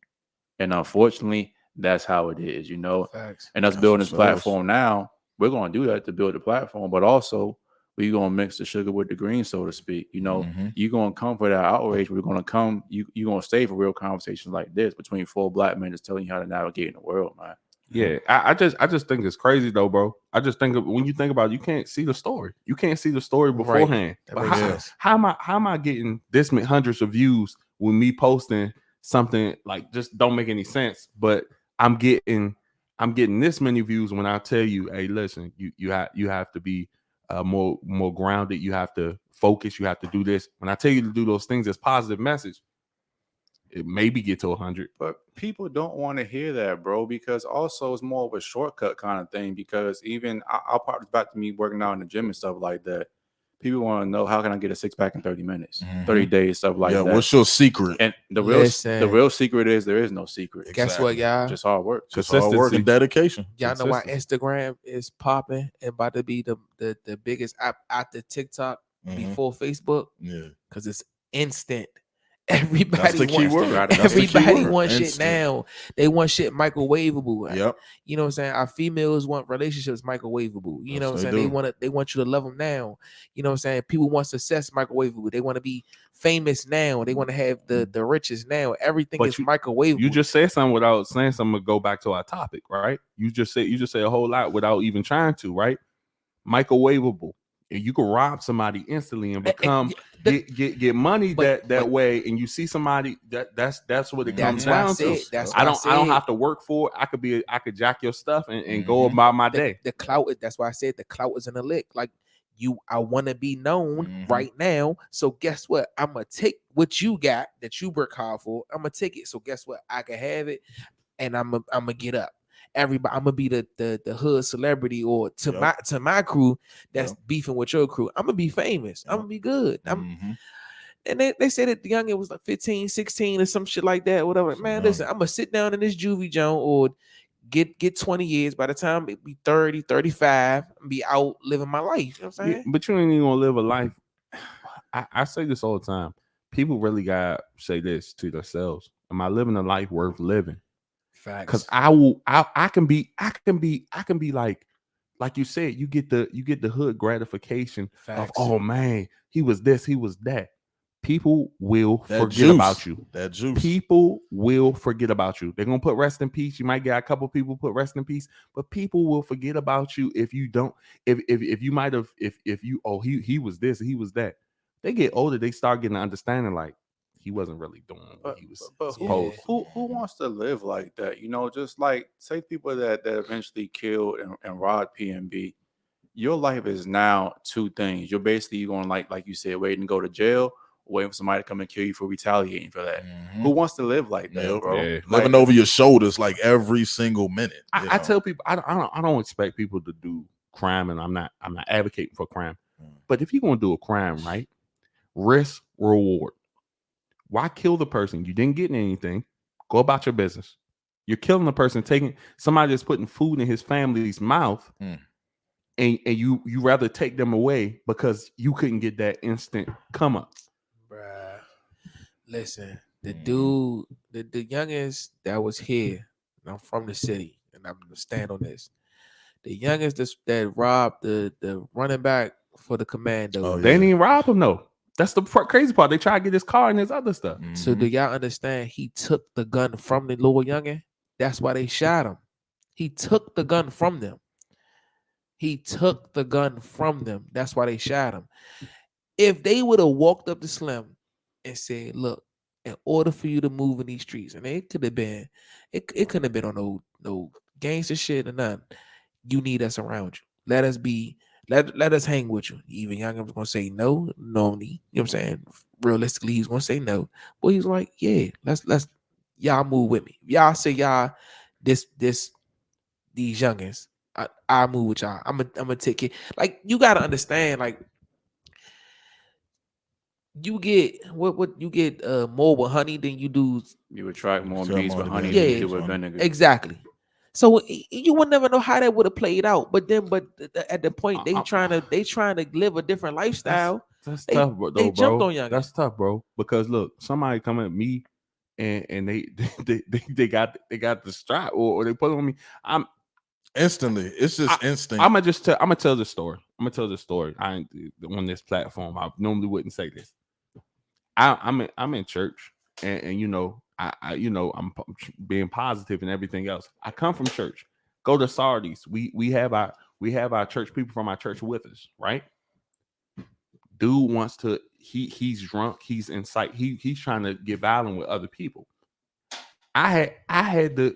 And unfortunately, that's how it is, Facts. And us building this platform now, we're going to do that to build the platform, but also we're going to mix the sugar with the green, so to speak. You're going to come for that outrage. We're going to come, you're going to stay for real conversations like this between 4 black men just telling you how to navigate in the world, man. Yeah, I just think it's crazy though, bro. I just think when you think about it, you can't see the story. You can't see the story beforehand. Right. But how am I getting this many hundreds of views with me posting something like just don't make any sense? But I'm getting this many views when I tell you, hey, listen, you have to be more grounded. You have to focus. You have to do this. When I tell you to do those things as positive message, it maybe get to 100. But people don't want to hear that, bro, because also it's more of a shortcut kind of thing. Because even I'll probably back to me working out in the gym and stuff like that. People want to know, how can I get a 6-pack in 30 minutes, 30 days, stuff like that. What's your secret? And the real secret is there is no secret. Guess what, y'all? Just hard work. Just hard work and dedication. Y'all know why Instagram is popping and about to be the biggest app after TikTok before Facebook? Yeah. Because it's instant. Everybody That's the key word. Everybody wants shit now. They want shit microwaveable. Yep. You know what I'm saying? Our females want relationships microwaveable. You know what I'm saying? They want you to love them now. You know what I'm saying? People want success microwaveable. They want to be famous now. They want to have the riches now. Everything is microwaveable. You just said something without saying something to go back to our topic, right? You just say a whole lot without even trying to, right? Microwaveable. And you can rob somebody instantly and become get money that way, and you see somebody that's what it comes down to. I don't have to work for it. I could jack your stuff and go about my day. The clout. That's why I said the clout is in the lick. Like, I want to be known Mhm. right now. So guess what? I'm gonna take what you got that you work hard for. I'm gonna take it. So guess what? I can have it, and I'm gonna get up. Everybody, I'm gonna be the hood celebrity, or to Yep. my crew that's Yep. beefing with your crew. I'm gonna be famous. I'm Yep. gonna be good. Mhm. And they said that the youngin was like 15, 16 or some shit like that. Whatever. So Man, young. listen, I'm gonna sit down in this juvie joint or get 20 years. By the time it be 30, 35, and be out living my life. You know what I'm Yeah, saying? but you ain't even gonna live a life. I say this all the time. People really gotta say this to themselves. Am I living a life worth living? Because Facts. I can be like you said, you get the hood gratification of, Facts. oh man, he was this, he was that. People will That forget juice. about you. That juice. People will forget about you. They're gonna put rest in peace. You might get a couple people put rest in peace, but people will forget about you if you don't. If you might have if you he was this, he was that. They get older, they start getting an understanding like he wasn't really doing what he was But supposed. who wants to live like that? You know, just like say people that eventually killed and robbed PnB. Your life is now two things. You're basically going like you said, waiting to go to jail, waiting for somebody to come and kill you for retaliating for that. Mhm. Who wants to live like that, Yep. bro? Yeah. Living over your shoulders like every single minute. I tell people I don't expect people to do crime, and I'm not advocating for crime. But if you're gonna do a crime, right, risk reward. Why kill the person? You didn't get anything. Go about your business. You're killing the person, taking somebody that's putting food in his family's mouth, Mm. and you rather take them away because you couldn't get that instant come up. Bruh. Listen, the Mhm. dude, the youngest that was here, and I'm from the city, and I'm gonna stand on this. The youngest that robbed the running back for the Commandos. Oh, They yeah. didn't even rob him though. That's the crazy part. They try to get his car and his other stuff. So do y'all understand? He took the gun from the little youngin. That's why they shot him. He took the gun from them. He took the gun from them. That's why they shot him. If they would have walked up to Slim and said, "Look, in order for you to move in these streets," and it could have been, it couldn't have been on no gangster shit or nothing. You need us around you. Let us be. Let us hang with you. Even Youngin was gonna say no, normally. You know what I'm saying? Realistically, he's gonna say no. But he's like, yeah, let's y'all move with me. Y'all say y'all these youngins. I move with y'all. I'm gonna take it. Like you gotta understand, like you get what you get more with honey than you do. You attract more Attract bees more with to honey bees than Yeah, you do with honey. vinegar. exactly. So you would never know how that would have played out. But at the point they I- trying to live a different lifestyle. That's They- tough, they though, jumped bro. on Youngin. That's tough, bro. Because look, somebody come at me and they got the strap or they put it on me. Instantly. It's just instinct. I'm gonna tell this story. I'm gonna tell this story. I ain't on this platform. I normally wouldn't say this. I'm in church, and you know, I you know, I'm being positive and everything else. I come from church. Go to Sardis. We have our church people from our church with us, right? Dude wants to. He's drunk. He's in sight. He's trying to get violent with other people. I had the.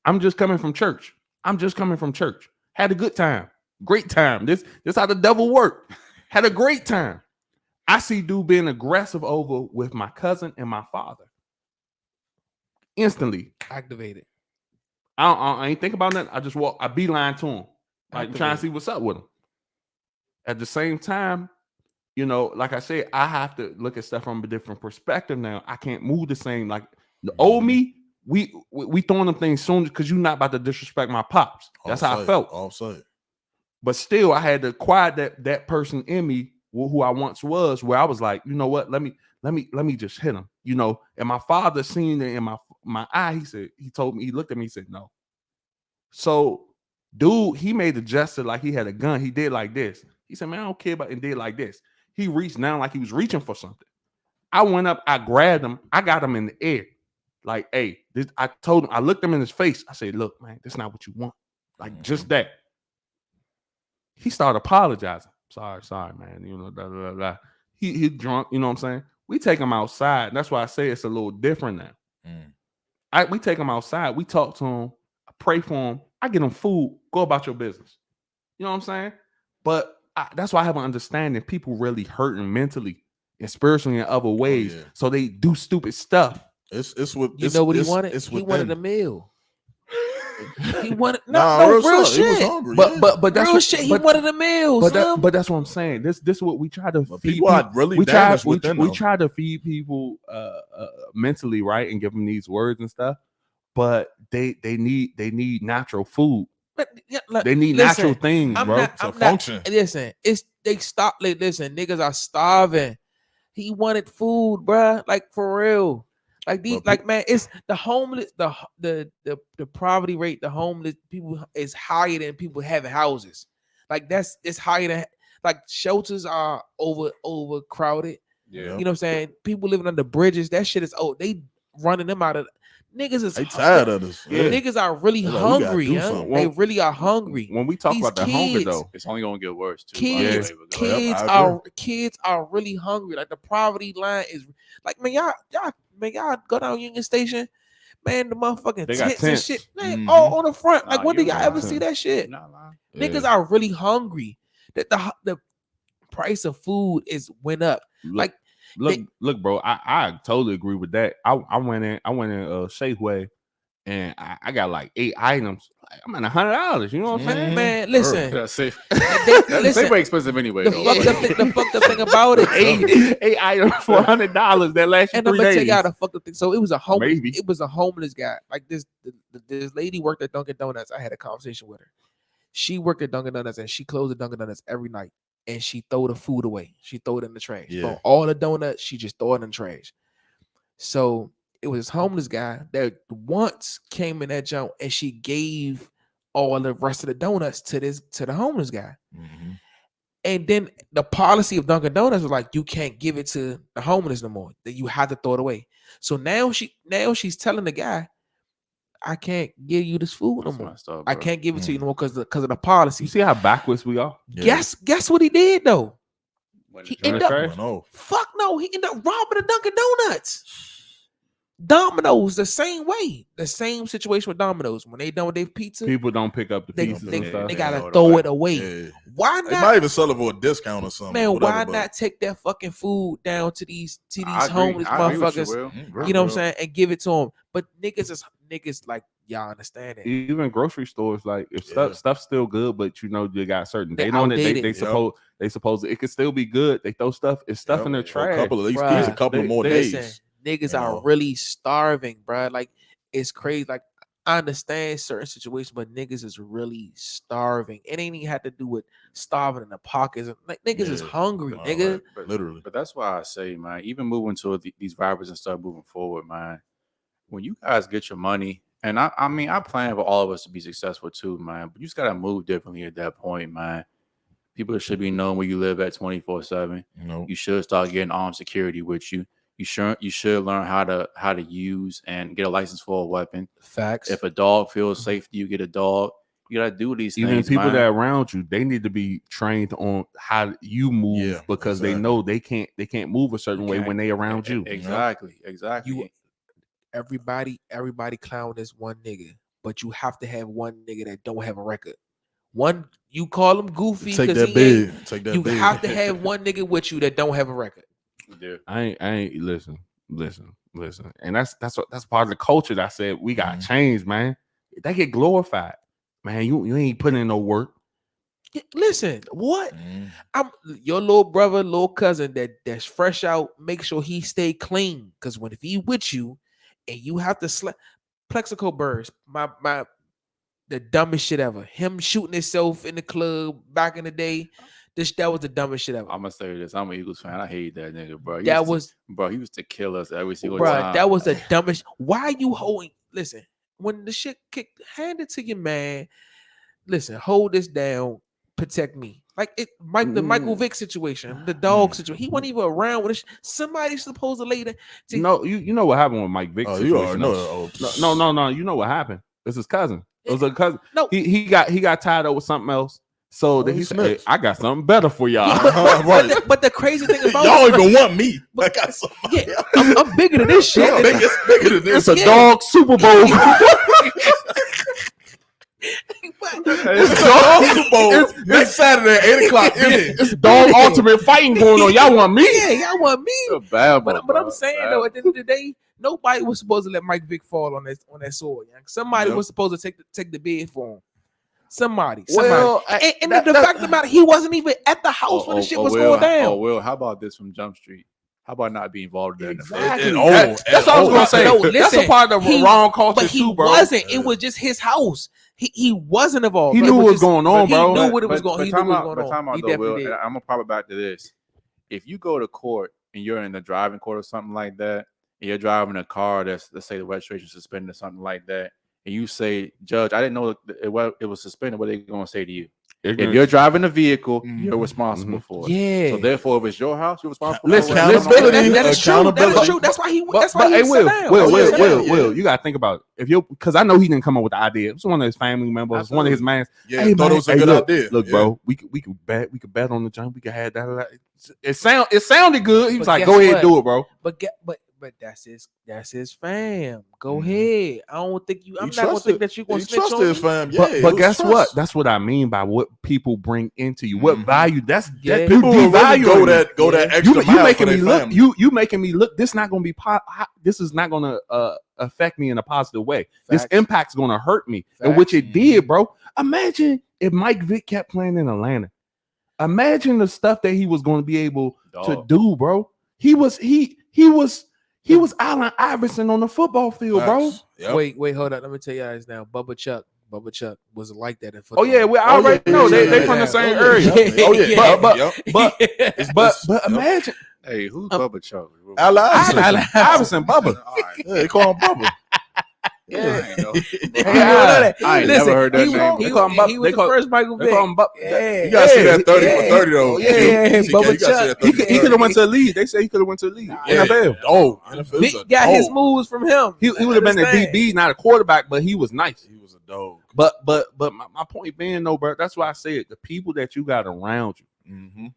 I'm just coming from church. Had a good time. Great time. This how the devil worked. Had a great time. I see dude being aggressive over with my cousin and my father. Instantly. Activated. I ain't think about nothing. I just walk. I beeline to him. Like trying to Activated. see what's up with him. At the same time, you know, like I said, I have to look at stuff from a different perspective now. I can't move the same. Like the old me, we throwing them things soon because you're not about to disrespect my pops. That's how I felt. Offside. But still, I had to quiet that person in me who I once was, where I was like, you know what? Let me just hit him. You know, and my father seen it in my eye. He looked at me, he said, no. So, dude, he made a gesture like he had a gun. He did like this. He said, man, I don't care about it, and did like this. He reached down like he was reaching for something. I went up, I grabbed him, I got him in the air. Like, hey, I told him, I looked him in his face. I said, look, man, this is not what you want. Like, just that. He started apologizing. Sorry, man. You know, blah, blah, blah. He drunk, you know what I'm saying? We take him outside. That's why I say it's a little different now. We take him outside. We talk to him. I pray for him. I get him food. Go about your business. You know what I'm saying? But that's why I have an understanding. People really hurting mentally and spiritually in other ways, so they do stupid stuff. It's what You know what he wanted? He wanted a meal. He wanted real shit. He was hungry, but that's real shit. He wanted a meal. But that's what I'm saying. This is what we try to feed people. Are really we try to feed people mentally, right, and give them these words and stuff. But they need natural food. They need natural things, bro. To function. Listen, niggas are starving. He wanted food, bro. Like for real. Like these, man, it's the homeless, the poverty rate, the homeless people is higher than people having houses. Like it's higher than, like, shelters are overcrowded. Yeah. You know what I'm saying? People living under bridges, that shit is they running them out of niggas is tired of this. Yeah. Niggas are really hungry, they really are hungry. When we talk about the hunger though, it's only gonna get worse too. Kids are really hungry. Like the poverty line is like, man, y'all go down Union Station, man, the motherfucking tents and shit, man, all on the front. Like, when did y'all ever see that shit? Niggas are really hungry. That the price of food went up. Look, bro, I totally agree with that. I went in Safeway and I got like 8 items. I'm at $100. You know what I'm saying? Man, listen. That's safe. Safeway expensive anyway. The fucked up thing about it, 8 items for $100 that last you 3 days. And I'm gonna tell y'all the fucked up thing. So it was a homeless guy. Like this lady worked at Dunkin' Donuts. I had a conversation with her. She worked at Dunkin' Donuts and she closed the Dunkin' Donuts every night. And she throw the food away. She throw it in the trash. Yeah. All the donuts, she just throw it in the trash. So it was this homeless guy that once came in that junk and she gave all the rest of the donuts to the homeless guy. Mm-hmm. And then the policy of Dunkin' Donuts was like, you can't give it to the homeless no more. That you have to throw it away. So now she's telling the guy, I can't give you this food no more. I can't give it to you no more because of the policy. You see how backwards we are? Yeah. Guess what he did though? He ended up robbing the Dunkin' Donuts. Domino's the same way. The same situation with Domino's. When they done with their pizza, people don't pick up the pizza. They gotta throw it away. Yeah. Why not? They might even sell it for a discount or something. Man, why not take that fucking food down to these homeless motherfuckers? You know what I'm saying? And give it to them. But niggas like, y'all understand it. Even grocery stores, like if stuff's still good, but you know you got certain they know that they suppose it could still be good. They throw stuff in the trash. A couple more days. Niggas are really starving, bro. Like, it's crazy. Like, I understand certain situations, but niggas is really starving. It ain't even had to do with starving in the pockets. Like, niggas is hungry, nigga. But literally. But that's why I say, man, even moving to these rappers and stuff moving forward, man, when you guys get your money, and I mean, I plan for all of us to be successful too, man, but you just got to move differently at that point, man. People should be knowing where you live at 24/7. You should start getting armed security with you. You should learn how to use and get a license for a weapon. Facts. If a dog feels safe, you get a dog. You gotta do these things. Even people that are around you, they need to be trained on how you move because they know they can't move a certain way when they around you. Exactly. Everybody clown this one nigga, but you have to have one nigga that don't have a record. One, you call him goofy because you have to have one nigga with you that don't have a record. Yeah. I ain't listen, and that's part of the culture that I said we got to change, man. They get glorified, man. You ain't putting in no work. Listen, what? I'm your little brother, little cousin that's fresh out. Make sure he stay clean, because if he with you and you have to Plexico burst, the dumbest shit ever. Him shooting himself in the club back in the day. That was the dumbest shit ever. I'm gonna say this. I'm an Eagles fan. I hate that nigga, bro. He used to kill us every single time. That was the dumbest. Why are you holding? Listen, when the shit kicked, hand it to your man. Listen, hold this down. Protect me. Like the Michael Vick situation, the dog situation. He wasn't even around with somebody supposed to later. No, you know what happened with Mike Vick? Oh, you already know. No. You know what happened? It's his cousin. It was a cousin. No, he got tied up with something else. So he said, hey, I got something better for y'all. Right. But the crazy thing about y'all even want me. I got something. Yeah, I'm bigger than this shit. Bigger than this. It's a dog Super Bowl. It's a Super Bowl this Saturday at 8 o'clock. It's dog ultimate fighting going on. Y'all want me? Yeah, y'all want me. But I'm saying though, at the end of the day, nobody was supposed to let Mike Vick fall on that sword. Young. Somebody was supposed to take the bid for him. Somebody. Well, and the fact about it, he wasn't even at the house when the shit was going down. Oh, Will, how about this from Jump Street? How about not being involved in that? Exactly. That's what I was gonna say. No, listen, that's a part of the wrong culture but he too, bro. wasn't. It was just his house. He wasn't involved. He knew what was going on, bro. He knew what was going on. I'm gonna pop it back to this. If you go to court and you're in the driving court or something like that, and you're driving a car that's, let's say, the registration suspended or something like that, and you say, Judge, I didn't know it was suspended, what are they going to say to you? Ignorance. If you're driving a vehicle, you're responsible for it. Yeah. So therefore, if it's your house, you're responsible for it. Accountability. That is true. That's why he Will, you gotta think about it. Because I know he didn't come up with the idea. It was one of his family members, one of his mans. Yeah, hey, thought it was a good idea. Look, bro, we could bet on the jump. We could have that. It sounded good. He was like, go ahead and do it, bro. But that's his fam. Go ahead. I don't think you. I'm not gonna think that you're gonna snitch on his fam. But guess what? That's what I mean by what people bring into you. What value? That people will really go that extra mile. You making me look. Family. You making me look. This is not gonna affect me in a positive way. Facts. This impact's gonna hurt me, and which it did, bro. Imagine if Mike Vick kept playing in Atlanta. Imagine the stuff that he was going to be able to do, bro. He was Allen Iverson on the football field, bro. Yep. Wait, hold on. Let me tell you guys now. Bubba Chuck was like that in Oh football. yeah, I already know they from the same area. But imagine. Hey, who's Bubba Chuck? Allen Iverson, Bubba. Yeah, they call him Bubba. I ain't never heard that name. He was the first Michael Vick. You gotta see that 30 for 30 though. Bubba Chuck. He could have went to the league. They say he could have went to the league. NFL. Oh, Vick got his moves from him. He would have been a DB, not a quarterback, but he was nice. He was a dog. But my point being though, bro, that's why I said the people that you got around you.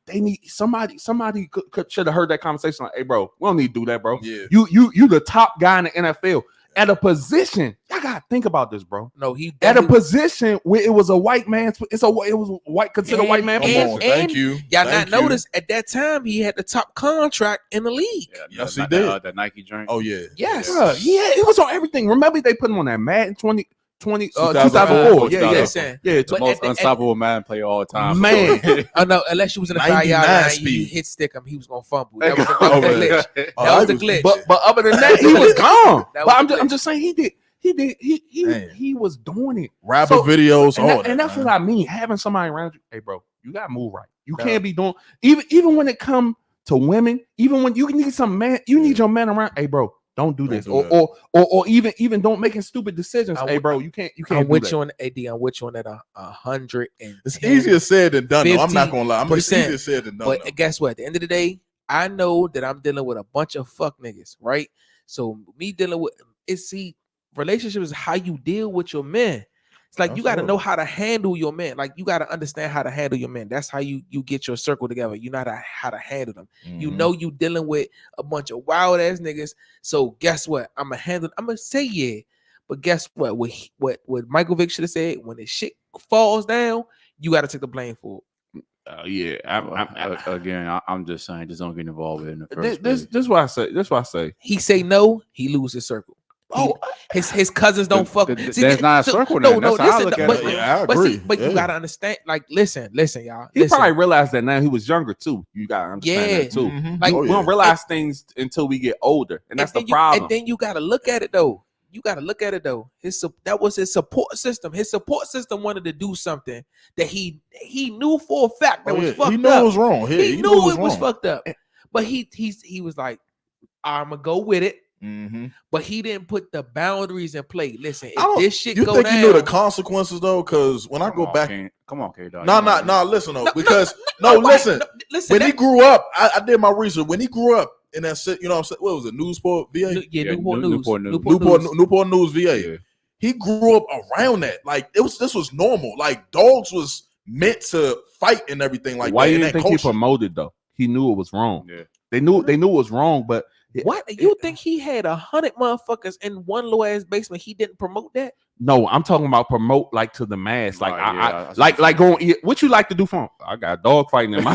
They need somebody should have heard that conversation. Like, hey, bro, we don't need to do that, bro. Yeah. You the top guy in the NFL. At a position, I gotta think about this, bro. No, at a position where it was a white man. It was white considered white man. Thank you. Y'all not notice at that time he had the top contract in the league. Yes, he did. That Nike drink. Oh yeah. Yes. Yeah, it was on everything. Remember they put him on that Madden 2004. 2004. Yeah. It's the most unstoppable Madden player all time. Man, I know. Unless you was in a 5-yard line, you hit stick him, he was gonna fumble. That was the glitch. But other than that, he was gone. But I'm just saying he was doing it. Rapper videos, and that's what I mean. Having somebody around you, hey, bro, you gotta move right. You can't be doing even when it come to women. Even when you need some man, you need your man around. Hey, bro. Don't do this, or even don't making stupid decisions. Hey, bro, you can't. I'm with you on AD. I'm with you on that 100. It's easier said than done. Though. I'm not gonna lie. It's easier said than done. But guess what? At the end of the day, I know that I'm dealing with a bunch of fuck niggas, right? So me dealing with relationships is how you deal with your men. It's like you got to know how to handle your men. Like you got to understand how to handle your men. That's how you get your circle together. You know how to handle them. You know you dealing with a bunch of wild ass niggas. So guess what? I'm gonna say yeah. But guess what? What Michael Vick should have said, when the shit falls down, you got to take the blame for it. I'm just saying, just don't get involved in the first place. This is why I say. He say no, he lose his circle. His cousins don't fuck. That's not a circle. No, I agree. But you gotta understand. Like, listen, y'all. He probably realized that now he was younger too. You gotta understand that too. Like, we don't realize things until we get older, and that's the problem. And then you gotta look at it though. That was his support system. His support system wanted to do something that he knew for a fact that was fucked up. He knew it was wrong. He knew it was fucked up. But he was like, I'm gonna go with it. But he didn't put the boundaries in play. Listen, if this shit go down, you think he knew the consequences though? Because when I go back, come on, K-Dog. No. Listen though, listen. When he grew up, I did my research. When he grew up in that, you know what I'm saying? What was it? Newport, VA? Newport News, VA. Yeah. He grew up around that. Like this was normal. Like dogs was meant to fight and everything like Why that. Why you think he promoted though? He knew it was wrong. Yeah. They knew it was wrong, but What? You think he had 100 motherfuckers in one low ass basement? He didn't promote that? No, I'm talking about promote like to the mass. Like Right, yeah, I like going. What you like to do for him? I got a dog fighting in my.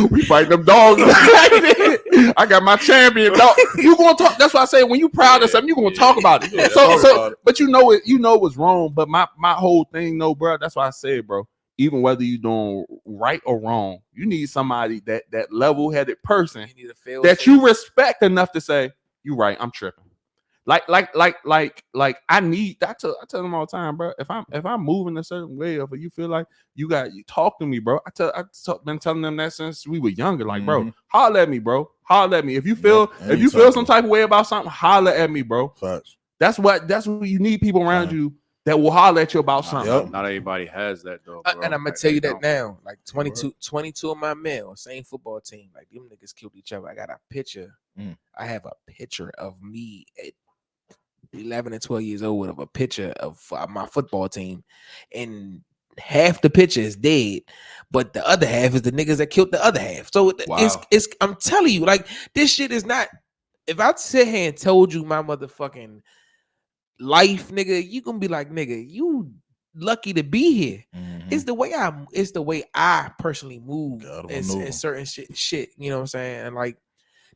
We fight them dogs. I got my champion dog. You gonna talk? That's why I say when you proud of something, you gonna talk about it. Yeah, so, talk about it. but you know it. You know what's wrong. But my whole thing, no, bro. That's why I said, bro. Even whether you doing right or wrong, you need somebody that level-headed person You need to feel that safe. you respect enough to say, "You right, I'm tripping." Like I need. I tell them all the time, bro. If I'm moving a certain way, or if you feel like you talk to me, bro. Been telling them that since we were younger. Like, bro, holler at me, bro. Holler at me. If you feel some type of way about something, holler at me, bro. Facts. That's what you need people around you that will holler at you about something. Yep. Not everybody has that though, bro. And I'm gonna Like, tell you they that don't. now. Like 22 of my men on same football team, like them niggas killed each other. I got a picture. I have a picture of me at 11 and 12 years old of a picture of my football team, and half the picture is dead, but the other half is the niggas that killed the other half. So it's I'm telling you, like, this shit is not. If I sit here and told you my motherfucking life, nigga, you gonna be like, nigga, you lucky to be here. It's the way I personally move in certain shit. You know what I'm saying? And like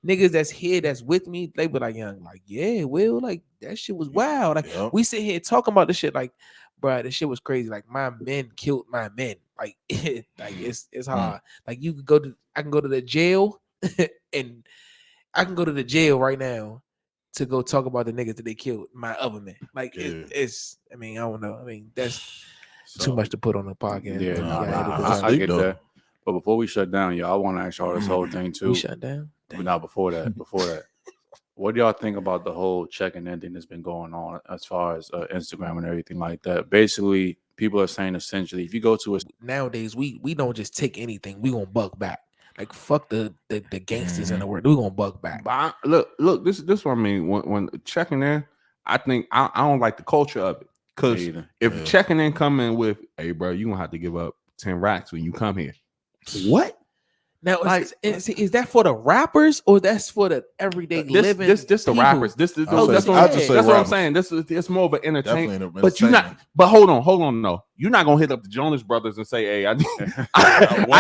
niggas that's here, that's with me, they be like, young, like, yeah, Will, like that shit was wild. Like we sit here talking about this shit, like, bro, this shit was crazy. Like my men killed my men. Like, like it's hard. Like I can go to the jail and I can go to the jail right now to go talk about the niggas that they killed, my other men. Like it's I mean, I don't know. I mean, that's too much to put on the podcast. Yeah, nah, I get that. But before we shut down, y'all, I want to ask y'all this whole thing too. We shut down. But not before that. What do y'all think about the whole checkin thing that's been going on as far as Instagram and everything like that? Basically, people are saying essentially, if you go to a Nowadays, we don't just take anything. We gonna buck back. Like fuck the gangsters in the world. We gonna buck back. But look, this what I mean. When checking in, I think I don't like the culture of it. Because if checking in come in with, hey bro, you gonna have to give up 10 racks when you come here. What? Now, is that for the rappers or that's for the everyday living? This the people? rappers. That's what I'm saying. It's more of an entertainment. But you're not. But hold on. No, you're not gonna hit up the Jonas Brothers and say, "Hey, I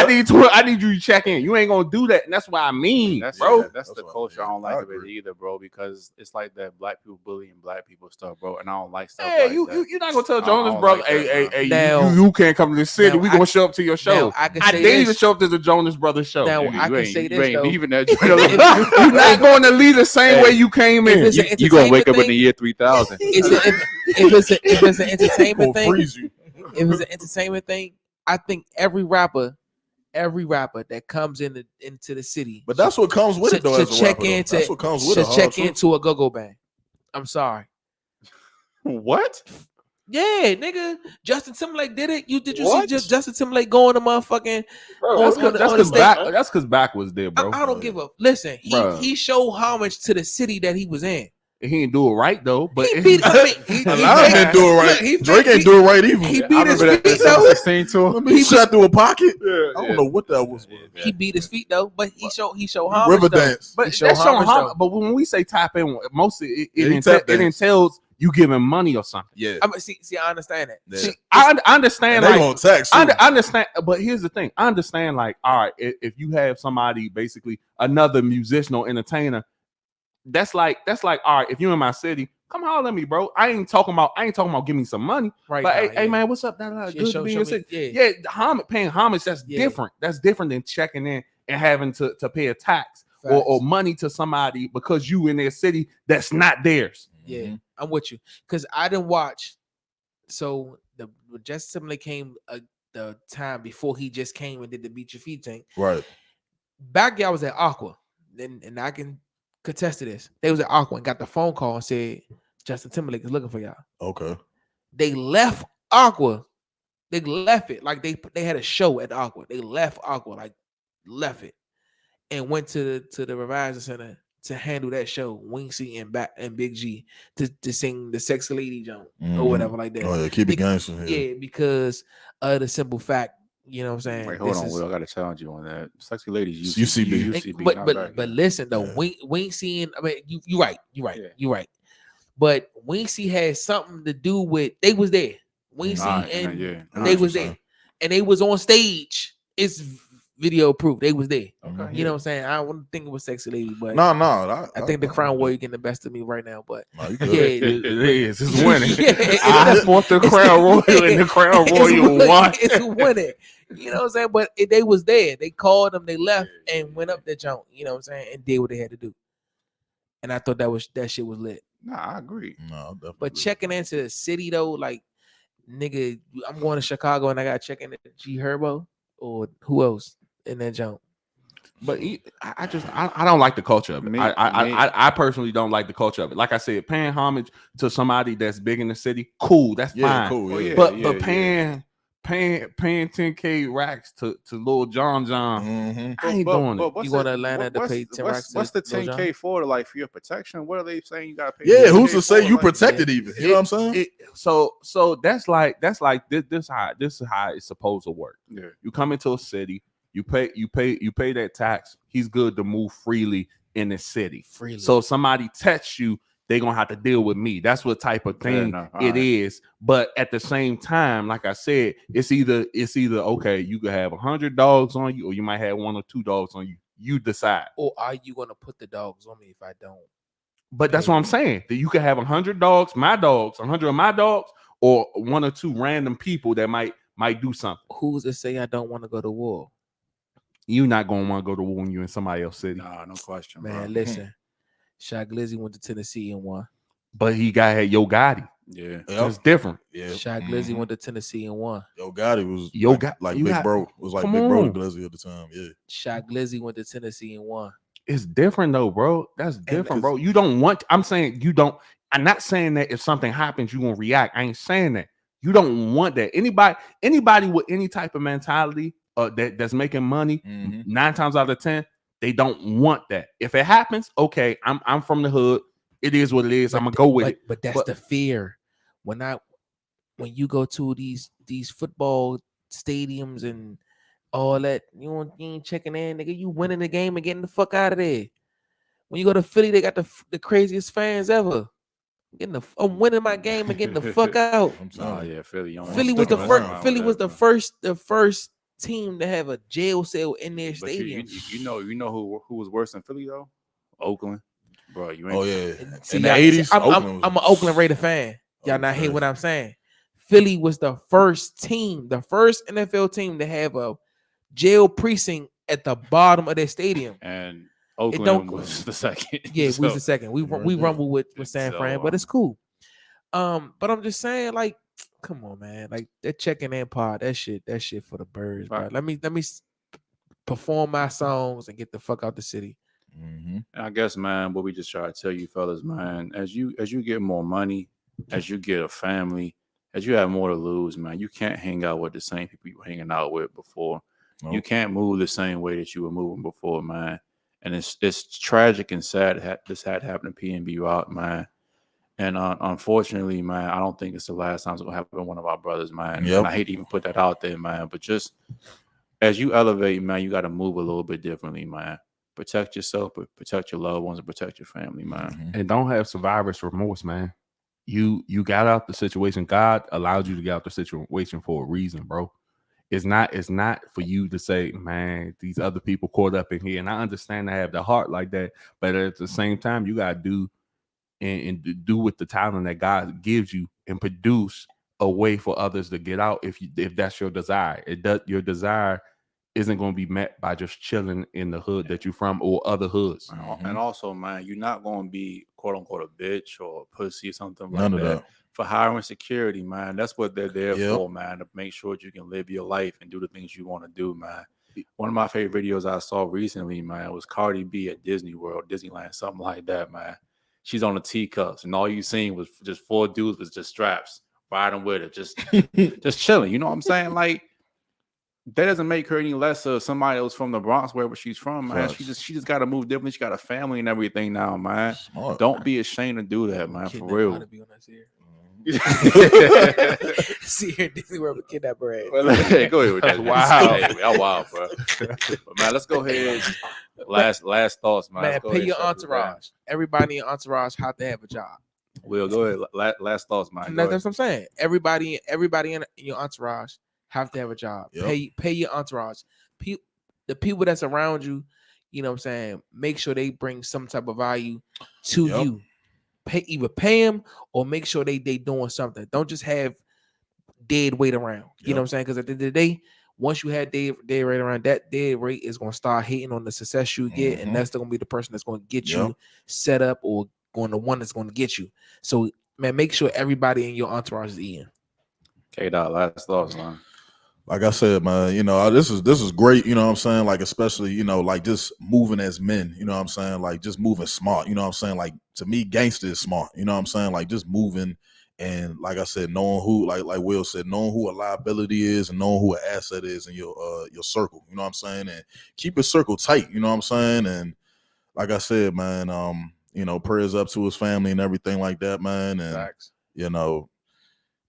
need you to check in." You ain't gonna do that, and that's what I mean, bro. That's the culture. I don't like it either, bro, because it's like that black people bullying black people stuff, bro, and I don't like stuff. Hey, you're not gonna tell Jonas Brothers, hey, you can't come to this city. We gonna show up to your show. I dare you to show up to the Jonas Brothers show. Now I can say this though. Leaving that. You're not going to leave the same way you came in. You're gonna wake up in the year 3000. If it's an entertainment thing, if it's an entertainment thing, I think every rapper that comes into the city, but that's what comes with it though. Should check into a go-go bang. I'm sorry. What? Yeah, nigga. Justin Timberlake did it. Did you see Justin Timberlake going to motherfucking? Bro, that's because back was there, bro. I don't give a. Listen, he showed homage to the city that he was in. He didn't do it right though, but a lot of men do it right. Drake ain't do it right either. He beat his feet though. He shot through a pocket. I don't know what that was. He beat his feet though, but he showed homage. River dance, but that's showing homage. But when we say tap in, mostly it entails you giving money or something. Yeah, I mean, see, I understand that. Yeah. See, I understand. They gonna tax you. I understand, but here's the thing. I understand. Like, all right, if you have somebody, basically another musician or entertainer. That's like all right. If you're in my city, come holler at me, bro. I ain't talking about give me some money. Right. But hey, man, what's up? Good to be in your city. Yeah, paying homage. That's different. That's different than checking in and having to pay a tax or money to somebody because you in their city that's not theirs. Yeah, I'm with you because I didn't watch. So the Justin Timberlake came the time before he just came and did the Beat Your Feet thing. Right. Back I was at Aqua, and I can contest to this. They was at Aqua and got the phone call and said Justin Timberlake is looking for y'all. Okay. They left Aqua. They left it like they had a show at Aqua. They left Aqua, like left it, and went to the Revival Center to handle that show. Winksy and Big G to sing the Sexy Lady joint or whatever like that. Oh yeah, keep it gangster. Yeah, because of the simple fact You know what I'm saying? Wait, hold on, Will. I got to challenge you on that. Sexy ladies, UCB. UCB. But listen though, Yeah. we ain't seeing. I mean, you right. Yeah. You right. But Winksy had something to do with they was there. Winksy Alright, and yeah. they Alright, was you there, saying. and they was on stage. It's video proof they was there. Okay. You know what I'm saying? I wouldn't think it was sexy lady, but No. I think the Crown Warrior getting the best of me right now. But No, you yeah, good. It is. It's winning. Yeah, I fought the Crown Royal, and the Crown Royal won. It's winning. You know what I'm saying? But they was there. They called them. They left and went up the jump. You know what I'm saying? And did what they had to do. And I thought that shit was lit. Nah, I agree. No, definitely. But checking into the city though, like nigga, I'm going to Chicago and I got to check into G Herbo or who else in that jump. But I don't like the culture of it. I personally don't like the culture of it. Like I said, paying homage to somebody that's big in the city, cool. That's fine. Cool. Oh, Yeah. yeah. But paying 10K racks to Lil John, Mhm. I ain't doing it. You go to Atlanta to pay 10 racks What's the to Lil 10K for? Like for your protection? What are they saying? You gotta pay? Yeah, 10K who's to say for? you Like, protected even? You know what I'm saying? So that's like this is how it's supposed to work. Yeah. You come into a city, you pay that tax. He's good to move freely in the city. Freely. So if somebody tests you, they're gonna have to deal with me. That's what type of thing enough. All it right. is. But at the same time, like I said, it's either okay, you could have 100 dogs on you, or you might have 1 or 2 dogs on you. You decide. Or are you gonna put the dogs on me if I don't? But that's what I'm saying. That you could have 100 dogs, 100 of my dogs, or 1 or 2 random people that might do something. Who's to say I don't want to go to war? You're not gonna want to go to war when you're in somebody else's city. Nah, no question, Man, bro. listen. Shaq Glizzy went to Tennessee and won. But he had Yo Gotti. Yeah. It's different. Yeah. Shaq Glizzy went to Tennessee and won. Yo Gotti was like you Big got- Bro. Was like come Big Bro on. to Glizzy at the time. Yeah. Shaq Glizzy went to Tennessee and won. It's different though, bro. That's different, bro. You don't want. I'm saying you don't. I'm not saying that if something happens, you're gonna react. I ain't saying that. You don't want that. Anybody with any type of mentality that's making money, 9 times out of 10, they don't want that. If it happens, okay, I'm from the hood. It is what it is. I'm gonna go with it. But that's the fear. When you go to these football stadiums and all that, you ain't checking in, nigga. You winning the game and getting the fuck out of there. When you go to Philly, they got the craziest fans ever. I'm winning my game and getting the fuck out. Oh yeah, Philly. Philly was the first. Philly was the first team to have a jail cell in their But stadium. you know who was worse than Philly though? Oakland, bro. You ain't. Oh yeah. See, In the y'all- 80s, I'm Oakland an was- Oakland Raider fan. Y'all not hear what I'm saying? Philly was the first NFL team to have a jail precinct at the bottom of their stadium. And Oakland don't- was the second. Yeah, So, we was the second. We rumble with San Fran, but it's cool. But I'm just saying, like, come on, man. Like that checking in pod, that shit for the birds, bro. Right. Let me perform my songs and get the fuck out the city. Mhm. And I guess, man, what we just try to tell you, fellas, man, as you get more money, as you get a family, as you have more to lose, man, you can't hang out with the same people you were hanging out with before. Nope. You can't move the same way that you were moving before, man. And it's tragic and sad that this had happened to PnB Rock, man. And unfortunately, man, I don't think it's the last time it's gonna happen to one of our brothers, man. Yep. And I hate to even put that out there, man. But just as you elevate, man, you got to move a little bit differently, man. Protect yourself, but protect your loved ones and protect your family, man. Mhm. And don't have survivor's remorse, man. You got out the situation. God allowed you to get out the situation for a reason, bro. It's not for you to say, man, these other people caught up in here. And I understand they have the heart like that, but at the same time, you gotta do and do with the talent that God gives you and produce a way for others to get out if that's your desire. Your desire isn't going to be met by just chilling in the hood that you're from or other hoods. And also, man, you're not going to be quote unquote a bitch or a pussy or something like None of that. that. For hiring security, man, that's what they're there Yep. for, man, to make sure you can live your life and do the things you want to do, man. One of my favorite videos I saw recently, man, was Cardi B at Disney World, Disneyland, something like that, man. She's on the teacups, and all you seen was just 4 dudes with just straps riding with her, just chilling. You know what I'm saying? Like, that doesn't make her any less of somebody else from the Bronx, wherever she's from, man. Facts. She just got to move differently. She got a family and everything now, man. Smart. Don't be ashamed to do that, man. For real. See here, Disney World with kidnap bread. Well, hey, go ahead with that. Wow. Hey, y'all wild, bro. But man, let's go ahead. Last thoughts, man. Man, Let's go pay ahead, your shut this down. entourage. Everybody in your entourage have to have a job. Will, go ahead. Last thoughts, man. And Go that's what I'm saying. Everybody in your entourage have to have a job. Yep. Pay your entourage. The people that's around you, you know what I'm saying, make sure they bring some type of value to Yep. you. Either pay them or make sure they doing something. Don't just have dead weight around. You know what I'm saying? Because at the end of the day, once you have dead rate around, that dead rate is going to start hating on the success you get, and that's going to be the person that's going to get you set up or going to one that's going to get you. So, man, make sure everybody in your entourage is eating. K-Dot, last thoughts, man. Like I said, man, you know, this is great, you know what I'm saying? Like, especially, you know, like just moving as men, you know what I'm saying? Like just moving smart, you know what I'm saying? Like to me, gangster is smart, you know what I'm saying? Like just moving and like I said, knowing who, like Will said, knowing who a liability is and knowing who an asset is in your circle, you know what I'm saying? And keep your circle tight, you know what I'm saying? And like I said, man, you know, prayers up to his family and everything like that, man. And Facts. you know,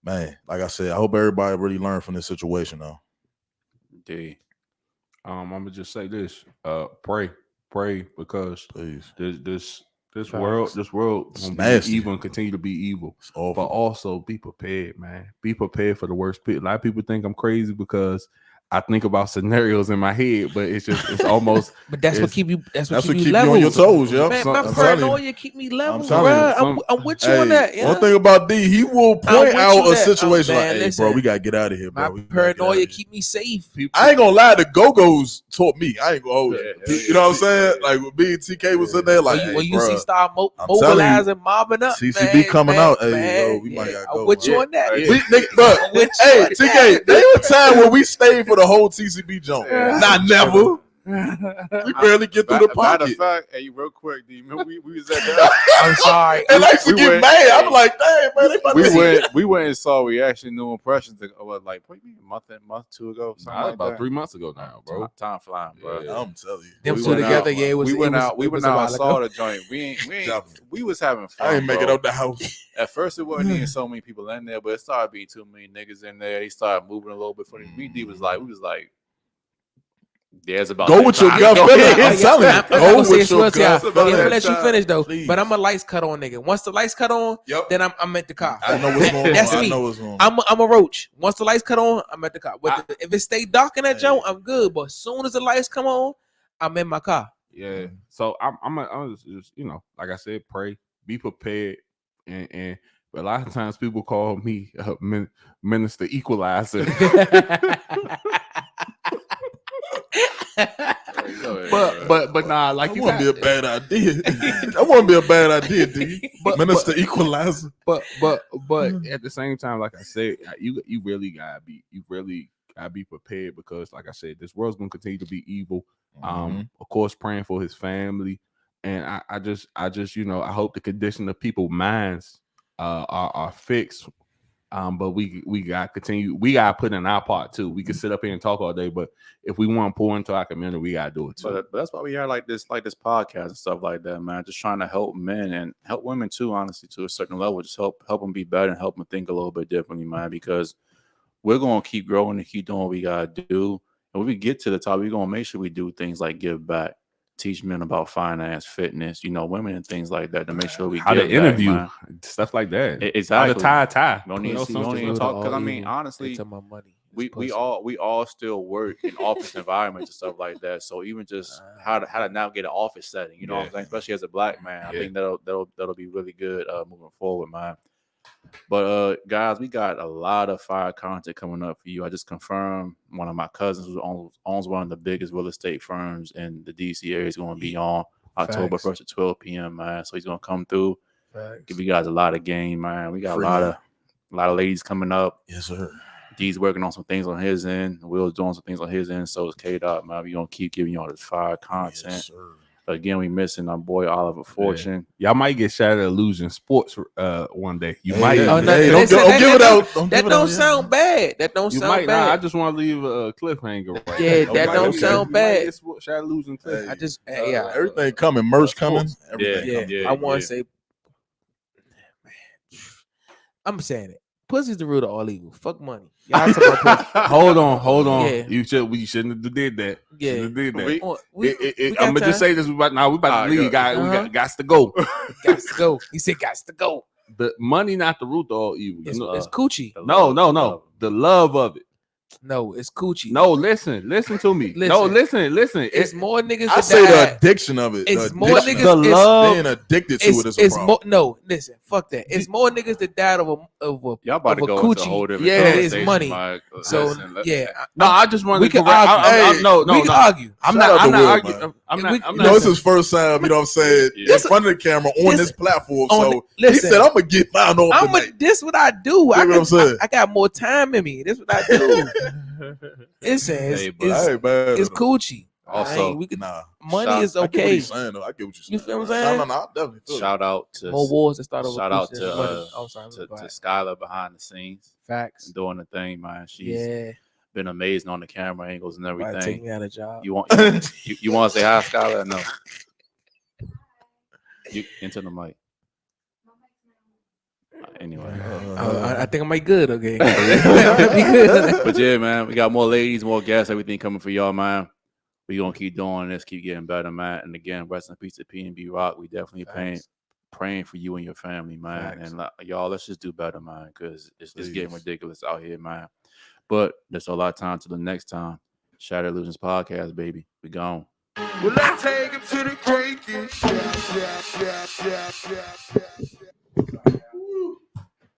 man, like I said, I hope everybody really learned from this situation, though. D. I'm gonna just say this: pray, because Please. this world It's gonna nasty. be evil and continue to be evil. It's awful. But also be prepared, man. Be prepared for the worst. A lot of people think I'm crazy because I think about scenarios in my head, but it's almost. But that's what keep you. That's what keep you you level on your toes, yo. Man, my I'm telling you. paranoia keep me level, telling bro. I'm with you on that. Yeah? One thing about D, he will I'm point with you out a that. situation Man, like, hey, listen, bro, we gotta get out of here, bro. My We gotta get outta paranoia here. keep me safe. I ain't gonna lie, the Go-Go's taught me. I ain't gonna hold you. Yeah, You know what I'm saying? Like when me and TK was in there, like, when hey, you see bruh, start I'm telling you, mobilizing, mobbing up, CCB coming out. Hey, man, yo, we might gotta go. I'm with you man. on that. But hey, TK, there was a time when we stayed for the whole TCB jump. Not never. We barely get through the Matter pocket. of fact, hey, real quick, D, man, we was at that. I'm sorry. And I used to we get went- mad. I'm like, dang, man, they about to we went and saw reaction new impressions. Like, what you mean, a month, 2 ago, something Nah, like about that. 3 months ago now, bro. Time flying, bro. Yeah. I'm telling you. Them We two went together, out, yeah, it was. we went out. We it went was a out while and saw ago. the joint. Definitely. We was having fun. I ain't make it bro. out the house. At first, it wasn't even so many people in there, but it started being too many niggas in there. They started moving a little bit funny. Me, D was like, there's about Go that with your time. gut Go feeling. ahead. I'm telling you. I'm Go gonna say with it's your real, gut I'm feeling. gonna let you finish though. Please. But I'm a lights cut on nigga. Once the lights cut on, Yep. then I'm at the car. I know what's going on. That's I me. know what's going on. I'm a roach. Once the lights cut on, I'm at the car. If it stay dark in that joint, I'm good. But as soon as the lights come on, I'm in my car. Yeah. So I'm just, you know, like I said, pray, be prepared, and but a lot of times people call me Minister Equalizer. but nah, like that wouldn't be a bad idea. That wouldn't be a bad idea, D. Minister Equalizer. But at the same time, like I said, you really gotta be prepared because, like I said, this world's gonna continue to be evil. Of course, praying for his family, and I just you know, I hope the condition of people's minds are fixed. But we gotta continue. We gotta put in our part too. We can sit up here and talk all day, but if we want to pour into our community, we gotta do it too. But that's why we are like this podcast and stuff like that, man. Just trying to help men and help women too, honestly, to a certain level. Just help them be better and help them think a little bit differently, man. Because we're gonna keep growing and keep doing what we gotta do. And when we get to the top, we're gonna make sure we do things like give back, teach men about finance, fitness, you know, women and things like that to make sure we how give to interview, back, stuff like that. Exactly. How to tie. We don't need You know, to something even like talk that. because I mean, honestly, It's my money. we all still work in office environments and stuff like that. So even just how to navigate an office setting, you know what I'm saying? Especially as a black man, I think that'll be really good moving forward, man. But guys, we got a lot of fire content coming up for you. I just confirmed one of my cousins who owns one of the biggest real estate firms in the DC area is going to be on October 1st at 12 p.m. man. So he's going to come through, give you guys a lot of game, man. We got a lot of ladies coming up. Yes, sir. D's working on some things on his end. Will's doing some things on his end. So is K-Dot, man. We're going to keep giving you all this fire content. Yes, sir. Again, we missing our boy Oliver Fortune. Y'all might get Shattered Illusionz Sports one day. You might. Don't give it out. That don't sound bad. That don't You sound might bad. not. I just want to leave a cliffhanger. Right Yeah, now. that don't sound bad. Shattered Illusionz cliffhanger. I just everything coming, merch coming. Everything coming. I want to say, I'm saying it. Pussy's the root of all evil. Fuck money. Y'all talking about pussy. Hold on. Yeah. We shouldn't have did that. Yeah. Shouldn't have did that. We I'm gonna just say this. We about to leave. We got to go. Got to go. He said, "Got to go." The money not the root of all evil. It's coochie. No. The love of it. No, it's coochie. No, listen to me. No, listen. It's more niggas. I say the addiction of it. It's the more addiction. niggas. The love. Being addicted to it is a it's problem. no. Listen, fuck that. It's more niggas that died of a Y'all about to go into a whole different Yeah, conversation, it's money. Mike. So Listen, I just want we to can argue. No, we can argue. I'm Shout out not to Will, arguing. man. I'm We- not. You know, it's his first time, you know what I'm saying, Yeah. in front of the camera on this platform. on So the- he listen. said, I'm going to get mine on tonight. This what I do. You know what I'm saying? I got more time in me. This what I do. Listen, Hey, but- Hey, man. it's coochie. Also, we could, Nah. money is I get what okay. he's saying, though. I get what you're saying. You feel what I'm saying? No, I definitely feel shout out to More wars that start over. shout out coochie to than money. Oh, sorry, to go ahead. Skylar behind the scenes Facts. doing the thing, man. She's Yeah, been amazing on the camera angles and might take everything. me out of job. You want you want to say hi, Skylar? No. You into the mic. Anyway, I think I might good. Okay, I might be good. but yeah, man, we got more ladies, more guests, everything coming for y'all, man. We gonna keep doing this, keep getting better, man. And again, rest in peace to PnB Rock. We definitely praying for you and your family, man. Facts. And y'all, let's just do better, man, because it's getting Please. ridiculous out here, man. But there's a lot of time till the next time. Shattered Illusionz Podcast, baby. We gone. Well, I take him to the cranking.